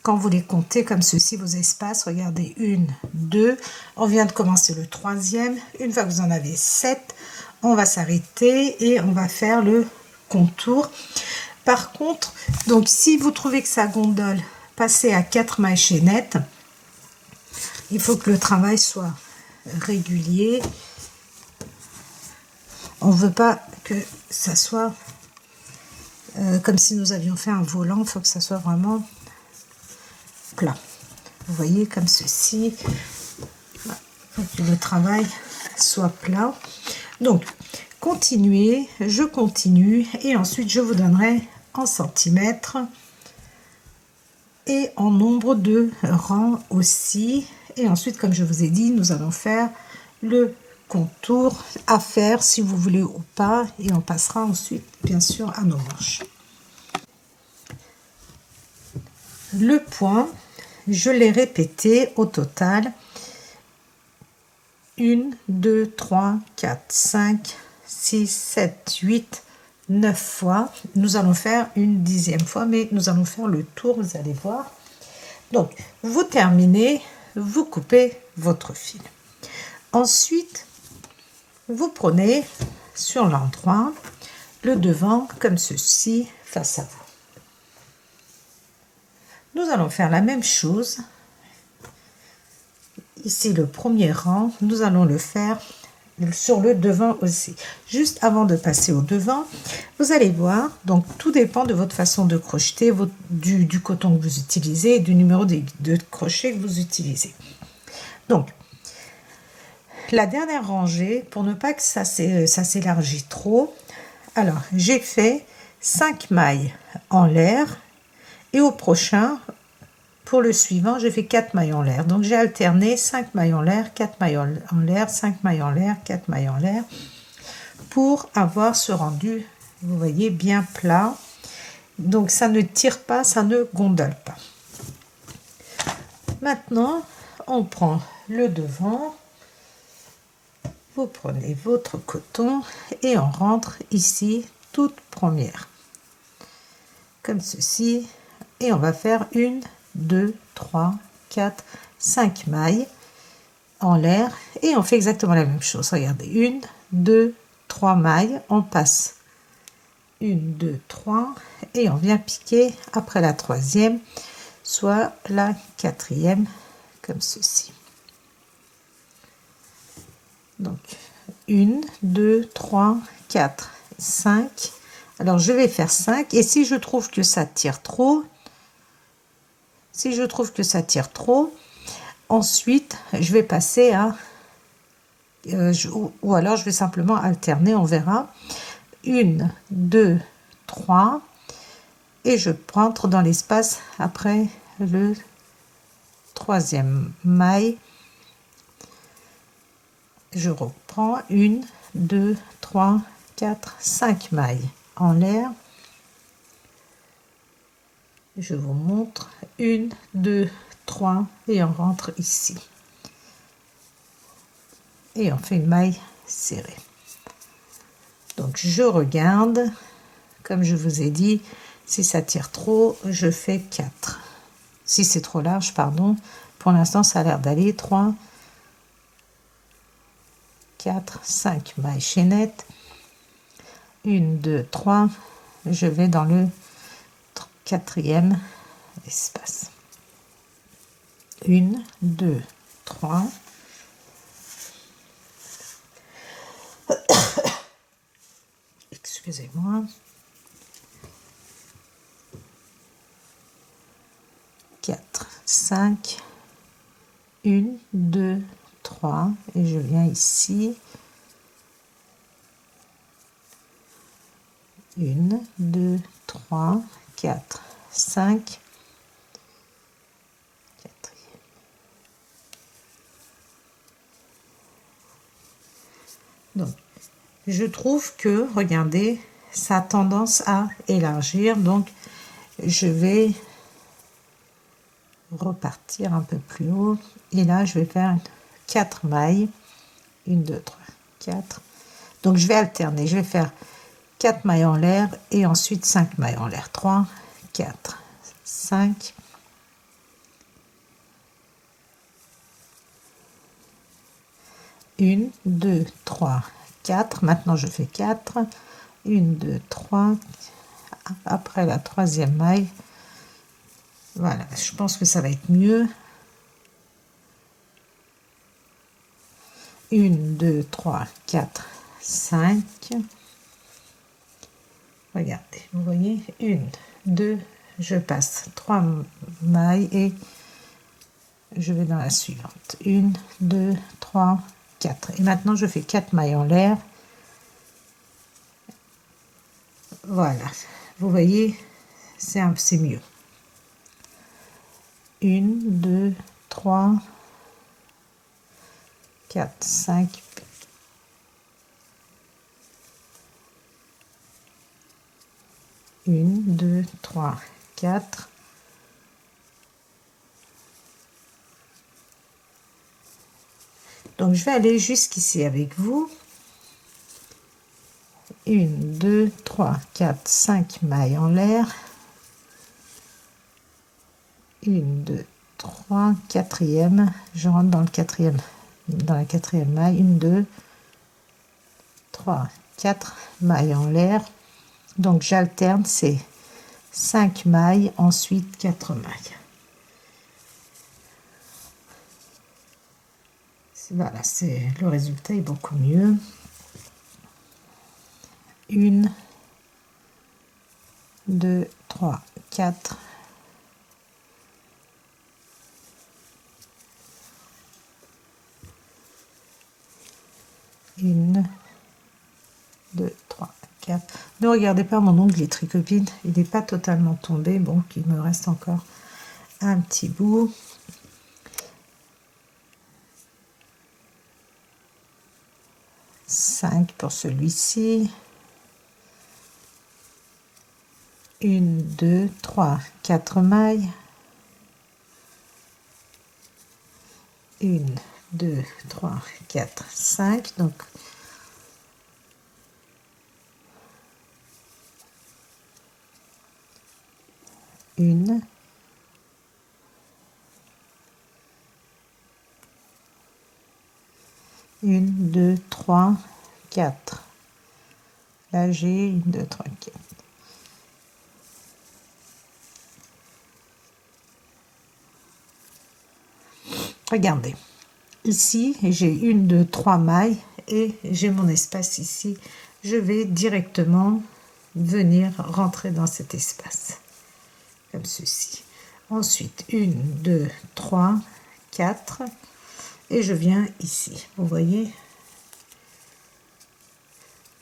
Quand vous les comptez comme ceci, vos espaces, regardez, 1, 2, on vient de commencer le troisième. Une fois que vous en avez 7, on va s'arrêter et on va faire le contour. Par contre, donc si vous trouvez que ça gondole, passez à 4 mailles chaînettes. Il faut que le travail soit régulier. On ne veut pas que ça soit comme si nous avions fait un volant. Il faut que ça soit vraiment plat. Vous voyez, comme ceci. Il faut que le travail soit plat. Donc, continuez, je continue et ensuite je vous donnerai en centimètres et en nombre de rangs aussi. Et ensuite, comme je vous ai dit, nous allons faire le contour à faire si vous voulez ou pas, et on passera ensuite bien sûr à nos manches. Le point, je l'ai répété au total 1, 2, 3, 4, 5, 6, 7, 8, 9 fois. Nous allons faire une 10e fois, mais nous allons faire le tour, vous allez voir. Donc, vous terminez, vous coupez votre fil. Ensuite, vous prenez sur l'endroit le devant comme ceci, face à vous. Nous allons faire la même chose. Ici, le premier rang, nous allons le faire sur le devant aussi. Juste avant de passer au devant, vous allez voir, donc tout dépend de votre façon de crocheter, du coton que vous utilisez et du numéro de crochet que vous utilisez. Donc, la dernière rangée, pour ne pas que ça s'élargit trop, alors j'ai fait 5 mailles en l'air et au prochain, pour le suivant, j'ai fait 4 mailles en l'air. Donc j'ai alterné 5 mailles en l'air, 4 mailles en l'air, 5 mailles en l'air, 4 mailles en l'air pour avoir ce rendu, vous voyez, bien plat. Donc ça ne tire pas, ça ne gondole pas. Maintenant, on prend le devant. Vous prenez votre coton et on rentre ici toute première. Comme ceci. Et on va faire 1, 2, 3, 4, 5 mailles en l'air. Et on fait exactement la même chose. Regardez, 1, 2, 3 mailles. On passe 1, 2, 3. Et on vient piquer après la troisième, soit la quatrième, comme ceci. Donc, 1, 2, 3, 4, 5. Alors, je vais faire 5. Et si je trouve que ça tire trop, ensuite, je vais passer à... ou alors, je vais simplement alterner, on verra. 1, 2, 3. Et je rentre dans l'espace après le troisième maille. Je reprends 1, 2, 3, 4, 5 mailles en l'air. Je vous montre 1, 2, 3 et on rentre ici. Et on fait une maille serrée. Donc je regarde, comme je vous ai dit, si ça tire trop, je fais 4. Si c'est trop large, pardon. Pour l'instant, ça a l'air d'aller 3, 4, 5 mailles chaînettes. 1, 2, 3. Je vais dans le quatrième espace. 1, 2, 3. Excusez-moi. 4, 5. 1, 2, 3. Et je viens ici. 1, 2, 3, 4, 5. Quatrième. Donc, je trouve que, regardez, ça a tendance à élargir, donc je vais repartir un peu plus haut, et là je vais faire 4 mailles, 1, 2, 3, 4, donc je vais alterner, je vais faire 4 mailles en l'air et ensuite 5 mailles en l'air, 3, 4, 5, 1, 2, 3, 4, maintenant je fais 4, 1, 2, 3, après la troisième maille, voilà, je pense que ça va être mieux, 1, 2, 3, 4, 5, regardez, vous voyez, 1, 2, je passe 3 mailles et je vais dans la suivante, 1, 2, 3, 4, et maintenant je fais 4 mailles en l'air, voilà, vous voyez, c'est mieux, 1, 2, 3, 4, 5, 1, 2, 3, 4, donc je vais aller jusqu'ici avec vous, 1, 2, 3, 4, 5 mailles en l'air, 1, 2, 3, quatrième, je rentre dans le quatrième, dans la quatrième maille, 1, 2, 3, 4 mailles en l'air, donc j'alterne, c'est 5 mailles, ensuite 4 mailles. Voilà, c'est le résultat est beaucoup mieux. 1, 2, 3, 4. 1, 2, 3, 4. Ne regardez pas mon ongle, les tricopines, il n'est pas totalement tombé, bon, il me reste encore un petit bout. Cinq pour celui-ci. 1, 2, 3, 4 mailles. 1, 2, 3, 4, 5. Donc, une, deux, trois, 4. Là, j'ai 1, 2, 3, 4. Regardez, ici, j'ai 1, 2, 3 mailles et j'ai mon espace ici. Je vais directement venir rentrer dans cet espace, comme ceci. Ensuite, 1, 2, 3, 4. Et je viens ici, vous voyez,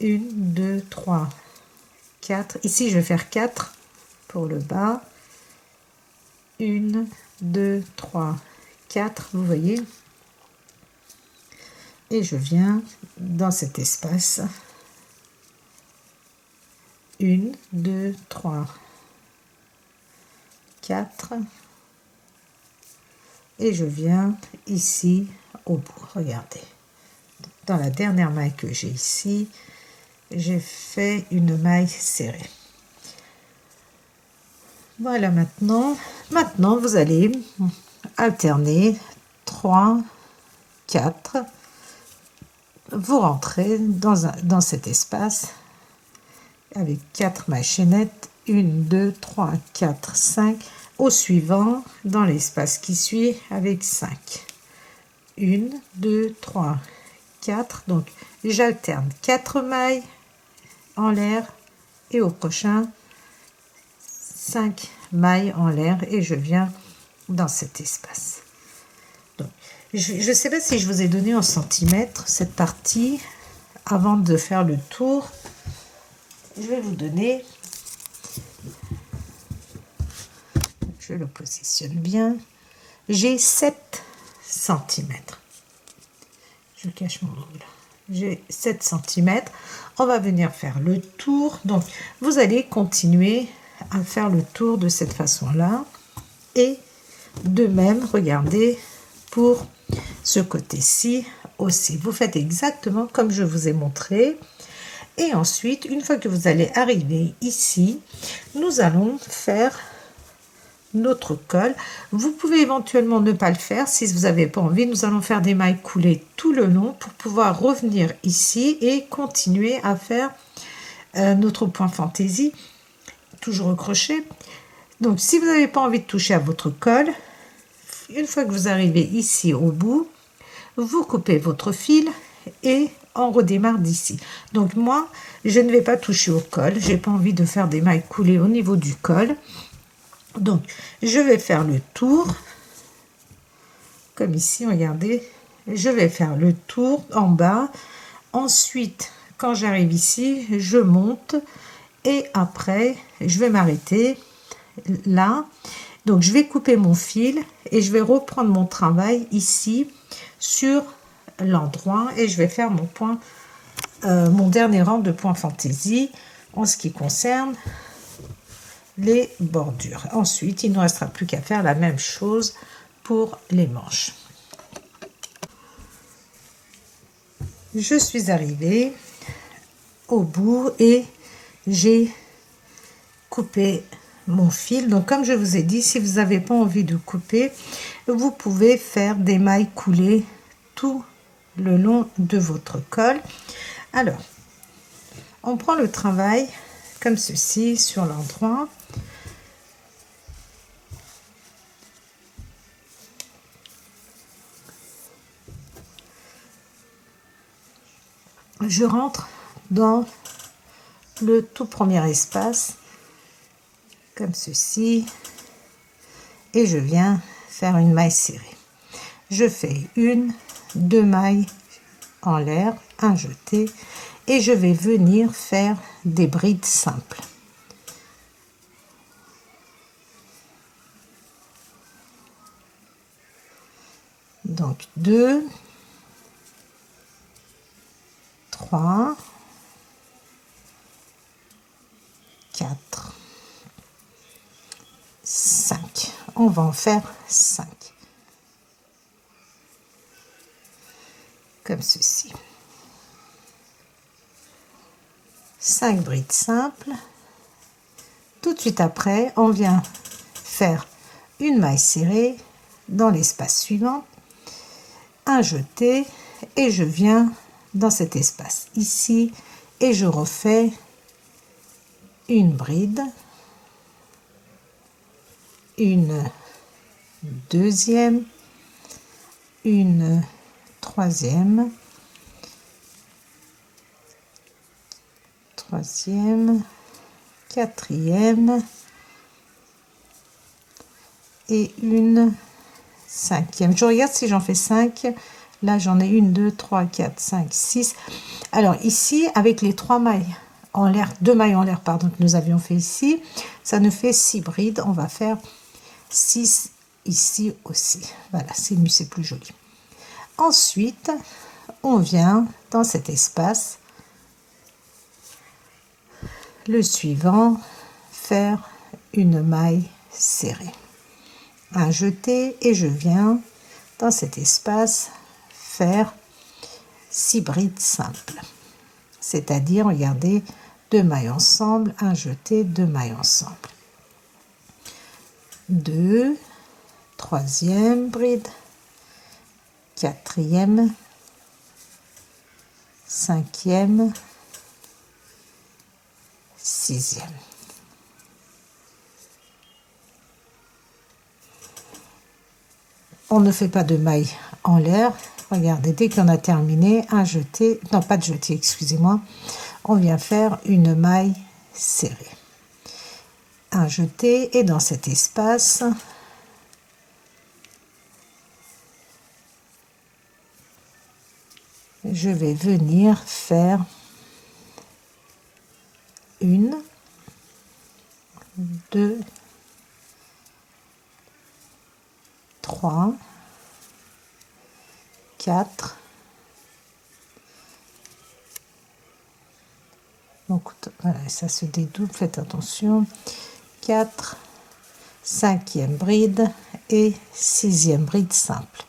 1, 2, 3, 4. Ici, je vais faire 4 pour le bas. 1, 2, 3, 4, vous voyez. Et je viens dans cet espace. 1, 2, 3, 4. Et je viens ici au bout, regardez. Dans la dernière maille que j'ai ici, j'ai fait une maille serrée. Voilà, maintenant vous allez alterner 3, 4. Vous rentrez dans cet espace avec 4 mailles chaînettes, 1, 2, 3, 4, 5. Au suivant, dans l'espace qui suit, avec 5. 1, 2, 3, 4. Donc, j'alterne 4 mailles en l'air et au prochain, 5 mailles en l'air et je viens dans cet espace. Donc, je ne sais pas si je vous ai donné en centimètres cette partie avant de faire le tour. Je vais vous donner, je le positionne bien, j'ai 7 centimètres. Je cache mon ongle. j'ai 7 cm. On va venir faire le tour. Donc, vous allez continuer à faire le tour de cette façon-là. Et de même, regardez, pour ce côté-ci aussi. Vous faites exactement comme je vous ai montré. Et ensuite, une fois que vous allez arriver ici, nous allons faire notre col. Vous pouvez éventuellement ne pas le faire si vous n'avez pas envie. Nous allons faire des mailles coulées tout le long pour pouvoir revenir ici et continuer à faire notre point fantaisie, toujours au crochet. Donc si vous n'avez pas envie de toucher à votre col, une fois que vous arrivez ici au bout, vous coupez votre fil et on redémarre d'ici. Donc moi, je ne vais pas toucher au col, j'ai pas envie de faire des mailles coulées au niveau du col. Donc, je vais faire le tour, comme ici, regardez, je vais faire le tour en bas. Ensuite, quand j'arrive ici, je monte et après, je vais m'arrêter là. Donc, je vais couper mon fil et je vais reprendre mon travail ici sur l'endroit et je vais faire mon point, mon dernier rang de point fantaisie en ce qui concerne les bordures. Ensuite, il ne restera plus qu'à faire la même chose pour les manches. Je suis arrivée au bout et j'ai coupé mon fil. Donc comme je vous ai dit, si vous n'avez pas envie de couper, vous pouvez faire des mailles coulées tout le long de votre col. Alors, on prend le travail comme ceci sur l'endroit. Je rentre dans le tout premier espace comme ceci et je viens faire une maille serrée. Je fais une, deux mailles en l'air, un jeté et je vais venir faire des brides simples. Donc 2, 3, 4, 5. On va en faire 5. Comme ceci. 5 brides simples. Tout de suite après, on vient faire une maille serrée dans l'espace suivant, un jeté et je viens dans cet espace ici et je refais une bride, une deuxième, une troisième, quatrième et une cinquième. Je regarde si j'en fais 5. Là j'en ai 1, 2, 3, 4, 5, 6. Alors ici avec les 3 mailles en l'air, 2 mailles en l'air pardon que nous avions fait ici, ça nous fait 6 brides. On va faire 6 ici aussi. Voilà, c'est mieux, c'est plus joli. Ensuite on vient dans cet espace le suivant faire une maille serrée, un jeté et je viens dans cet espace faire 6 brides simples, c'est-à-dire regardez 2 mailles ensemble, un jeté, 2 mailles ensemble, 2, troisième bride, quatrième, cinquième, sixième. On ne fait pas de mailles en l'air. Regardez, dès qu'on a terminé, un jeté, non pas de jeté, excusez-moi, on vient faire une maille serrée. Un jeté et dans cet espace, je vais venir faire une, deux, 3, 4, Donc voilà, ça se dédouble, faites attention. 4, 5e bride et 6e bride simple.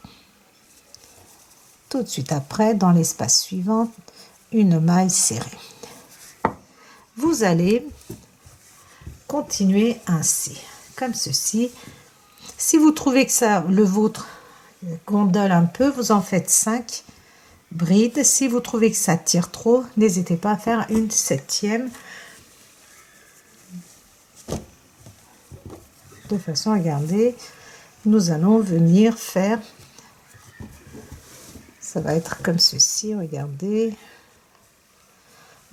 Tout de suite après, dans l'espace suivant, une maille serrée. Vous allez continuer ainsi, comme ceci. Si vous trouvez que ça, le vôtre gondole un peu, vous en faites 5 brides. Si vous trouvez que ça tire trop, n'hésitez pas à faire une 7e, de façon à garder. Nous allons venir faire, ça va être comme ceci, regardez.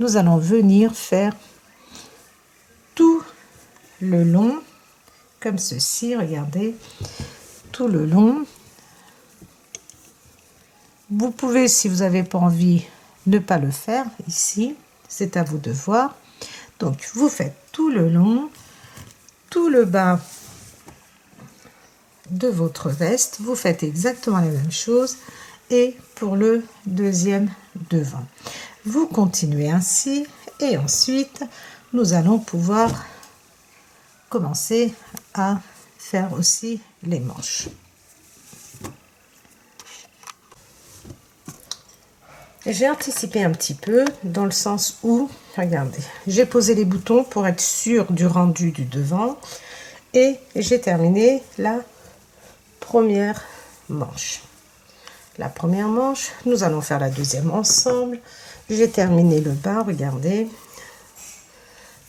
Nous allons venir faire tout le long, comme ceci, regardez, tout le long. Vous pouvez, si vous n'avez pas envie, ne pas le faire ici, c'est à vous de voir. Donc vous faites tout le long, tout le bas de votre veste, vous faites exactement la même chose, et pour le deuxième devant. Vous continuez ainsi, et ensuite nous allons pouvoir commencer à faire aussi les manches. J'ai anticipé un petit peu dans le sens où, regardez, j'ai posé les boutons pour être sûr du rendu du devant, et j'ai terminé la première manche. La première manche, nous allons faire la deuxième ensemble. J'ai terminé le bas, regardez.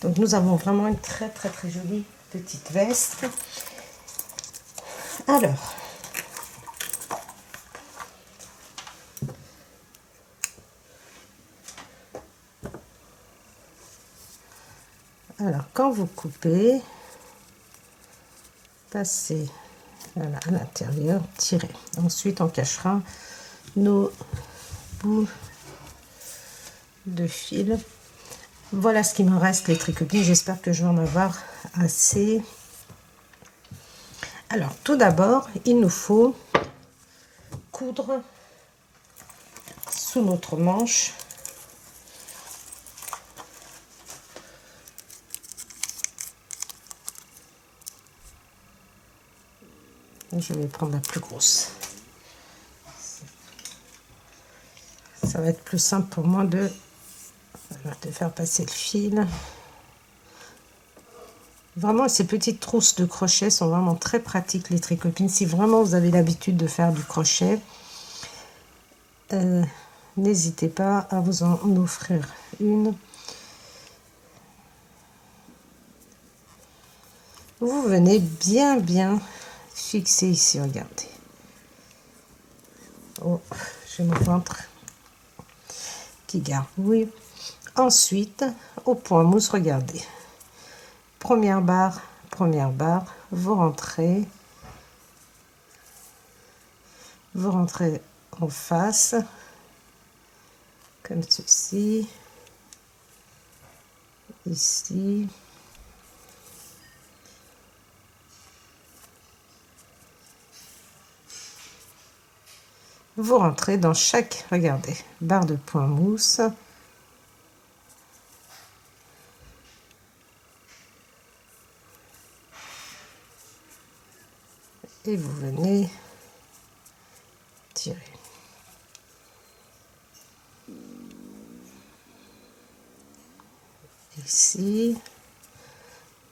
Donc nous avons vraiment une très jolie petite veste. Alors quand vous coupez, passez voilà, à l'intérieur, tirez. Ensuite on cachera nos bouts de fil. Voilà ce qui me reste, les tricopines. J'espère que je vais en avoir assez. Alors tout d'abord, il nous faut coudre sous notre manche. Je vais prendre la plus grosse. Ça va être plus simple pour moi de faire passer le fil. Vraiment, ces petites trousses de crochet sont vraiment très pratiques, les tricopines. Si vraiment vous avez l'habitude de faire du crochet, n'hésitez pas à vous en offrir une. Vous venez bien fixer ici, regardez. Oh, j'ai mon ventre qui gargouille. Ensuite, au point mousse, regardez. Première barre, vous rentrez en face, comme ceci, ici. Vous rentrez dans chaque, regardez, barre de point mousse. Et vous venez tirer. Ici,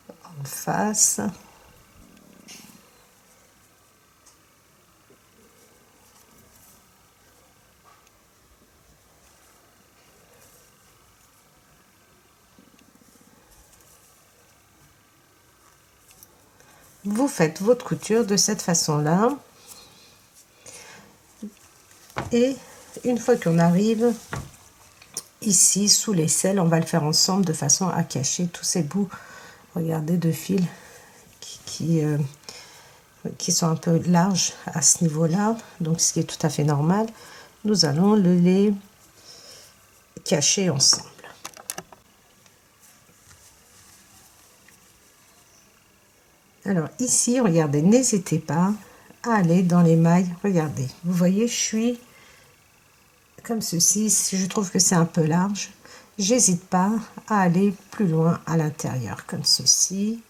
en face. Vous faites votre couture de cette façon-là. Et une fois qu'on arrive ici, sous l'aisselle, on va le faire ensemble de façon à cacher tous ces bouts, regardez, de fil qui sont un peu larges à ce niveau-là. Donc, ce qui est tout à fait normal. Nous allons les cacher ensemble. Alors ici, regardez, n'hésitez pas à aller dans les mailles. Regardez, vous voyez, je suis comme ceci. Si je trouve que c'est un peu large, j'hésite pas à aller plus loin à l'intérieur comme ceci.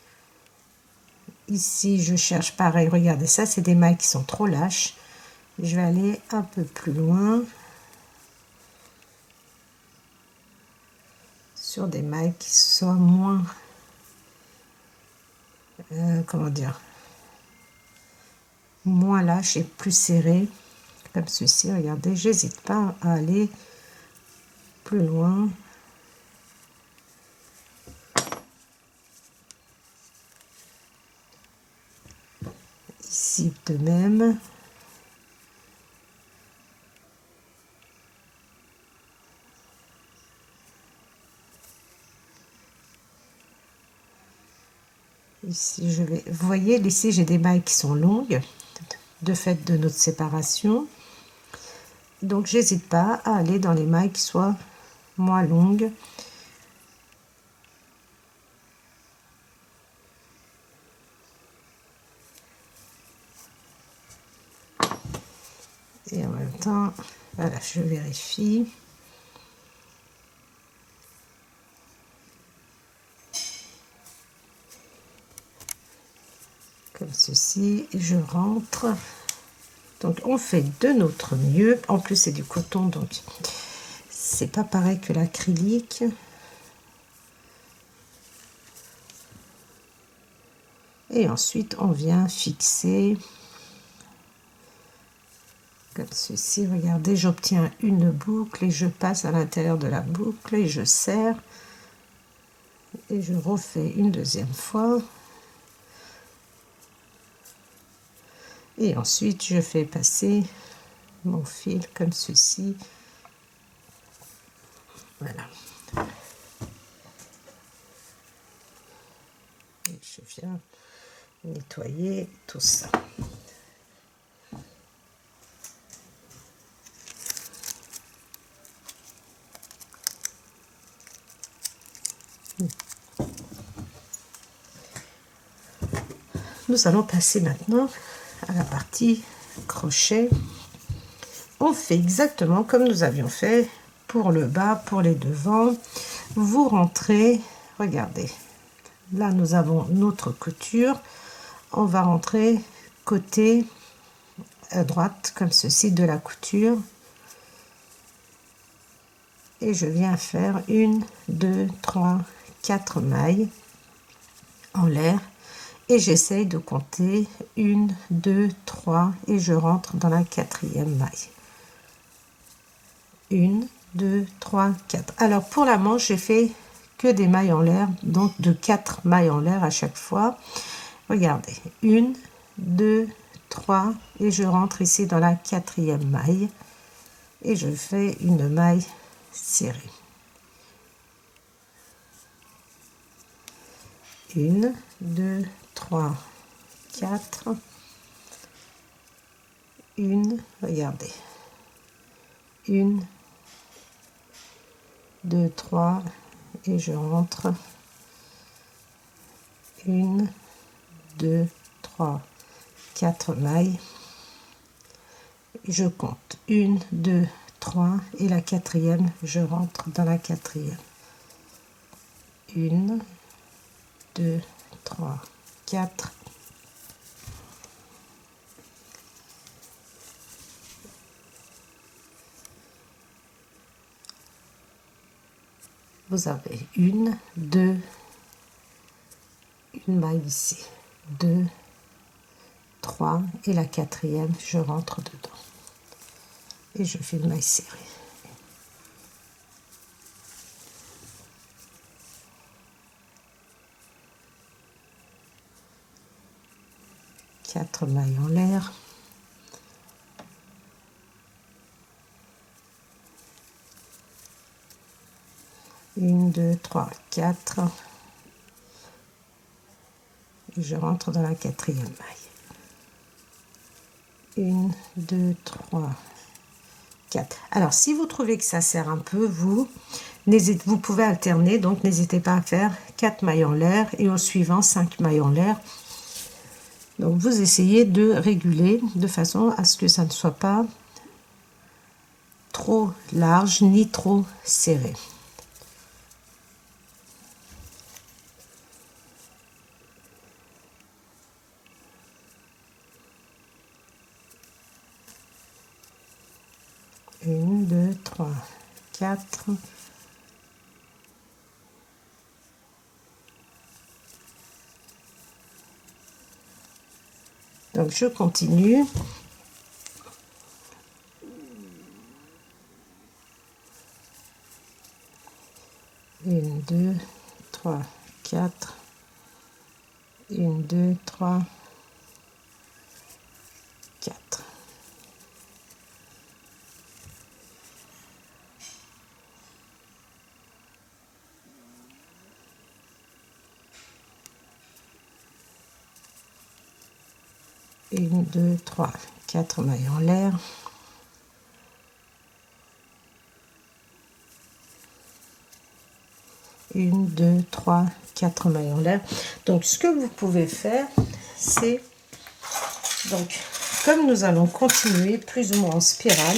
Ici je cherche pareil, regardez, ça c'est des mailles qui sont trop lâches, je vais aller un peu plus loin sur des mailles qui soient moins comment dire, moins lâches et plus serrées comme ceci. Regardez, j'hésite pas à aller plus loin. Ici de même. Ici je vais, vous voyez, ici j'ai des mailles qui sont longues de fait de notre séparation, donc j'hésite pas à aller dans les mailles qui soient moins longues. Et en même temps, voilà, je vérifie. Comme ceci, et je rentre. Donc on fait de notre mieux. En plus c'est du coton, donc c'est pas pareil que l'acrylique. Et ensuite on vient fixer comme ceci. Regardez, j'obtiens une boucle et je passe à l'intérieur de la boucle et je serre et je refais une deuxième fois. Et ensuite je fais passer mon fil comme ceci. Voilà. Et je viens nettoyer tout ça. Nous allons passer maintenant à la partie crochet. On fait exactement comme nous avions fait pour le bas, pour les devants. Vous rentrez, regardez, là nous avons notre couture, on va rentrer côté à droite comme ceci de la couture et je viens faire 1, 2, 3, 4 mailles en l'air et j'essaye de compter 1, 2, 3 et je rentre dans la 4e maille. 1, 2, 3, 4. Alors pour la manche, j'ai fait que des mailles en l'air, donc de 4 mailles en l'air à chaque fois. Regardez, 1, 2, 3 et je rentre ici dans la 4e maille et je fais une maille serrée. 1, 2, 3, 4. 1, regardez. 1, 2, 3 et je rentre. 1, 2, 3, 4 mailles. Je compte 1, 2, 3 et la 4e, je rentre dans la 4e. 1, 2, 3, 4. Vous avez 1, 2, une maille ici, 2, 3 et la 4e, je rentre dedans et je fais une maille serrée. 4 mailles en l'air. Une, 2, 3, 4. Et je rentre dans la 4e maille. 1, 2, 3, 4. Alors, si vous trouvez que ça sert un peu, vous pouvez alterner, donc n'hésitez pas à faire 4 mailles en l'air et au suivant 5 mailles en l'air. Donc, vous essayez de réguler de façon à ce que ça ne soit pas trop large ni trop serré. 1, 2, 3, 4. Donc je continue. Une, deux, trois, quatre. Une, deux, trois, quatre. Une, deux, trois, quatre mailles en l'air. Une, deux, trois, quatre mailles en l'air. Donc ce que vous pouvez faire, c'est donc comme nous allons continuer plus ou moins en spirale,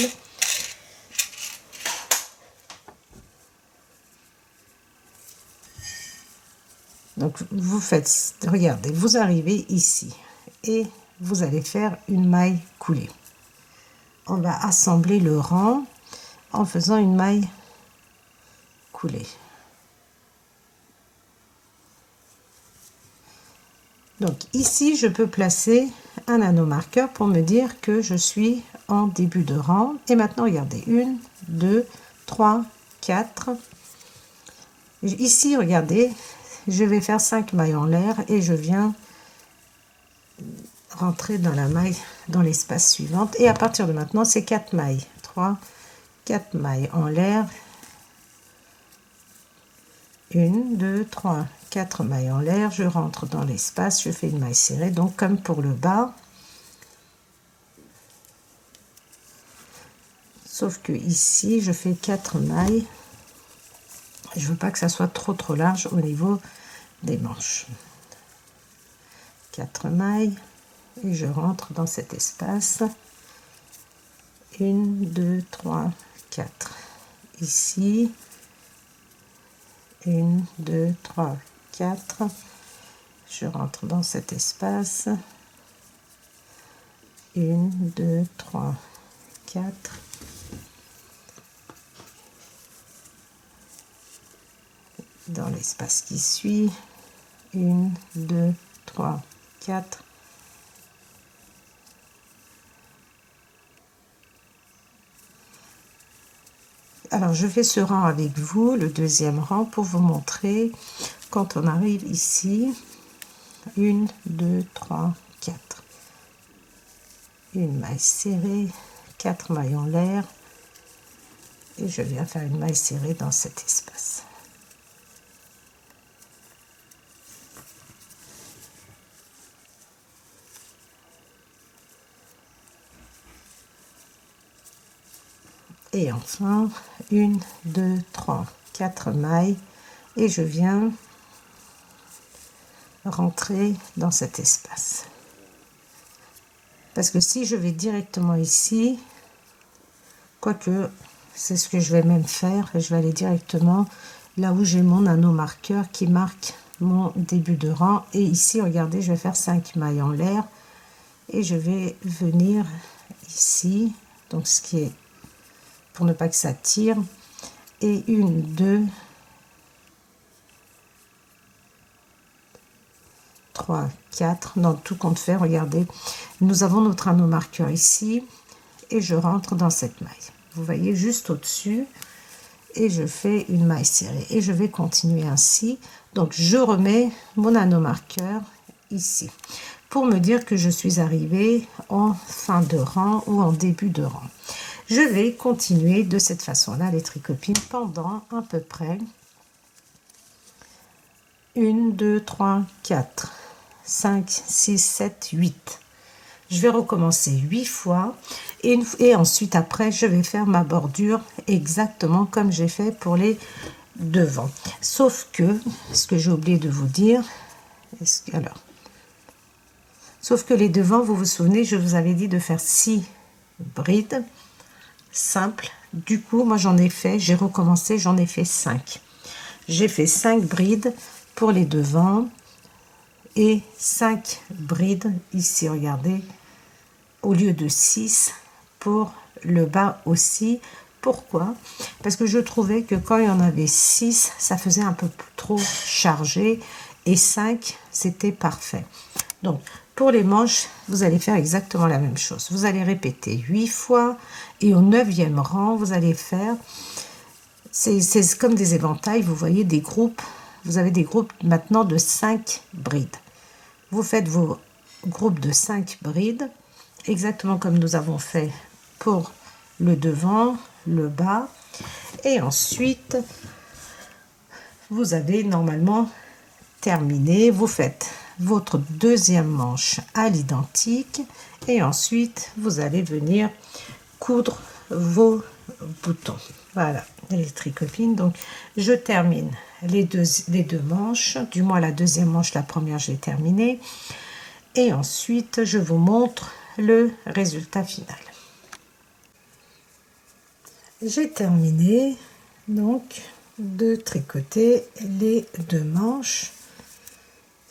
donc vous faites, regardez, vous arrivez ici et vous allez faire une maille coulée. On va assembler le rang en faisant une maille coulée. Donc ici, je peux placer un anneau marqueur pour me dire que je suis en début de rang. Et maintenant, regardez, 1, 2, 3, 4. Ici, regardez, je vais faire 5 mailles en l'air et je viens rentrer dans la maille, dans l'espace suivant. Et à partir de maintenant, c'est 4 mailles. 3, 4 mailles en l'air. 1, 2, 3, 4 mailles en l'air, je rentre dans l'espace, je fais une maille serrée, donc comme pour le bas, sauf que ici je fais 4 mailles, je veux pas que ça soit trop large au niveau des manches. 4 mailles et je rentre dans cet espace. 1, 2, 3, 4 ici. 1, 2, 3, 4. Je rentre dans cet espace. 1, 2, 3, 4. Dans l'espace qui suit. 1, 2, 3, 4. Alors, je fais ce rang avec vous, le deuxième rang, pour vous montrer quand on arrive ici. 1, 2, 3, 4. Une maille serrée, 4 mailles en l'air. Et je viens faire une maille serrée dans cet espace. Et enfin, 1, 2, 3, 4 mailles et je viens rentrer dans cet espace. Parce que si je vais directement ici, quoique c'est ce que je vais même faire, je vais aller directement là où j'ai mon anneau marqueur qui marque mon début de rang. Et ici, regardez, je vais faire 5 mailles en l'air et je vais venir ici, donc ce qui est pour ne pas que ça tire, et 1, 2, 3, 4, dans tout compte fait, regardez, nous avons notre anneau marqueur ici, et je rentre dans cette maille, vous voyez, juste au-dessus, et je fais une maille serrée, et je vais continuer ainsi, donc je remets mon anneau marqueur ici, pour me dire que je suis arrivée en fin de rang, ou en début de rang. Je vais continuer de cette façon-là, les tricopines, pendant à peu près 1, 2, 3, 4, 5, 6, 7, 8. Je vais recommencer 8 fois et ensuite après, je vais faire ma bordure exactement comme j'ai fait pour les devants. Sauf que, ce que j'ai oublié de vous dire, sauf que les devants, vous vous souvenez, je vous avais dit de faire 6 brides simple. Du coup, moi j'en ai fait, j'ai recommencé, j'en ai fait 5. J'ai fait 5 brides pour les devants et 5 brides ici, regardez, au lieu de 6 pour le bas aussi. Pourquoi? Parce que je trouvais que quand il y en avait 6, ça faisait un peu trop chargé, et 5, c'était parfait. Donc, pour les manches, vous allez faire exactement la même chose. Vous allez répéter 8 fois, et au 9e rang, vous allez faire, c'est comme des éventails, vous voyez, des groupes. Vous avez des groupes maintenant de 5 brides. Vous faites vos groupes de 5 brides, exactement comme nous avons fait pour le devant, le bas, et ensuite vous avez normalement terminé. Vous faites votre deuxième manche à l'identique, et ensuite vous allez venir coudre vos boutons. Voilà les tricopines. Donc je termine les deux manches, du moins la deuxième manche, la première j'ai terminé, et ensuite je vous montre le résultat final. J'ai terminé donc de tricoter les deux manches,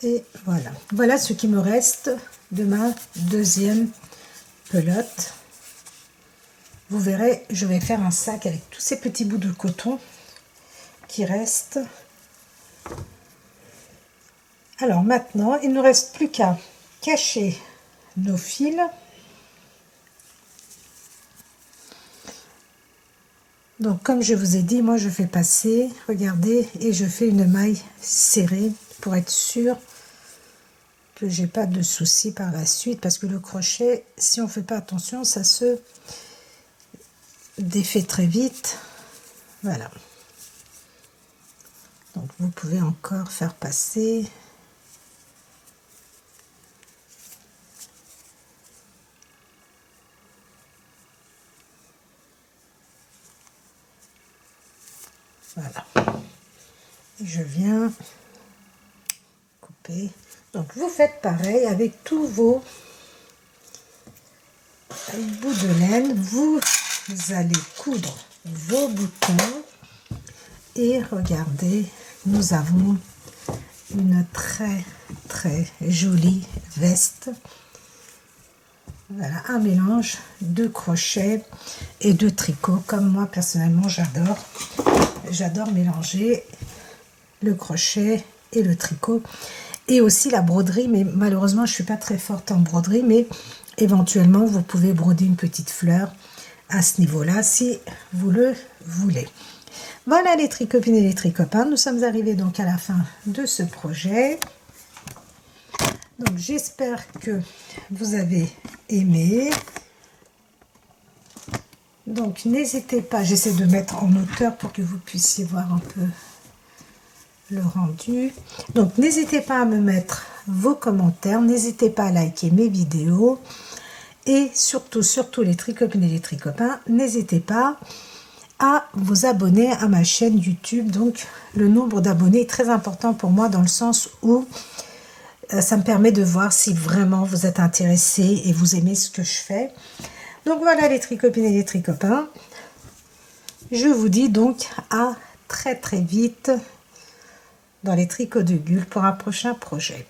et voilà ce qui me reste de ma deuxième pelote. Vous verrez, je vais faire un sac avec tous ces petits bouts de coton qui restent. Alors maintenant, il ne reste plus qu'à cacher nos fils. Donc comme je vous ai dit, moi je fais passer, regardez, et je fais une maille serrée pour être sûr que j'ai pas de soucis par la suite, parce que le crochet, si on fait pas attention, ça se défait très vite. Voilà. Donc vous pouvez encore faire passer. Voilà. Et je viens couper. Donc vous faites pareil avec tous vos bouts de laine. Vous allez coudre vos boutons, et regardez, nous avons une très jolie veste. Voilà, un mélange de crochet et de tricot, comme moi personnellement j'adore mélanger le crochet et le tricot, et aussi la broderie, mais malheureusement je suis pas très forte en broderie, mais éventuellement vous pouvez broder une petite fleur à ce niveau-là si vous le voulez. Voilà les tricopines et les tricopains, nous sommes arrivés donc à la fin de ce projet. Donc j'espère que vous avez aimé. Donc n'hésitez pas, j'essaie de mettre en hauteur pour que vous puissiez voir un peu le rendu. Donc n'hésitez pas à me mettre vos commentaires, n'hésitez pas à liker mes vidéos, et surtout les tricopines et les tricopains, n'hésitez pas à vous abonner à ma chaîne YouTube. Donc le nombre d'abonnés est très important pour moi, dans le sens où ça me permet de voir si vraiment vous êtes intéressés et vous aimez ce que je fais. Donc voilà les tricopines et les tricopains. Je vous dis donc à très vite dans les tricots de Gul pour un prochain projet.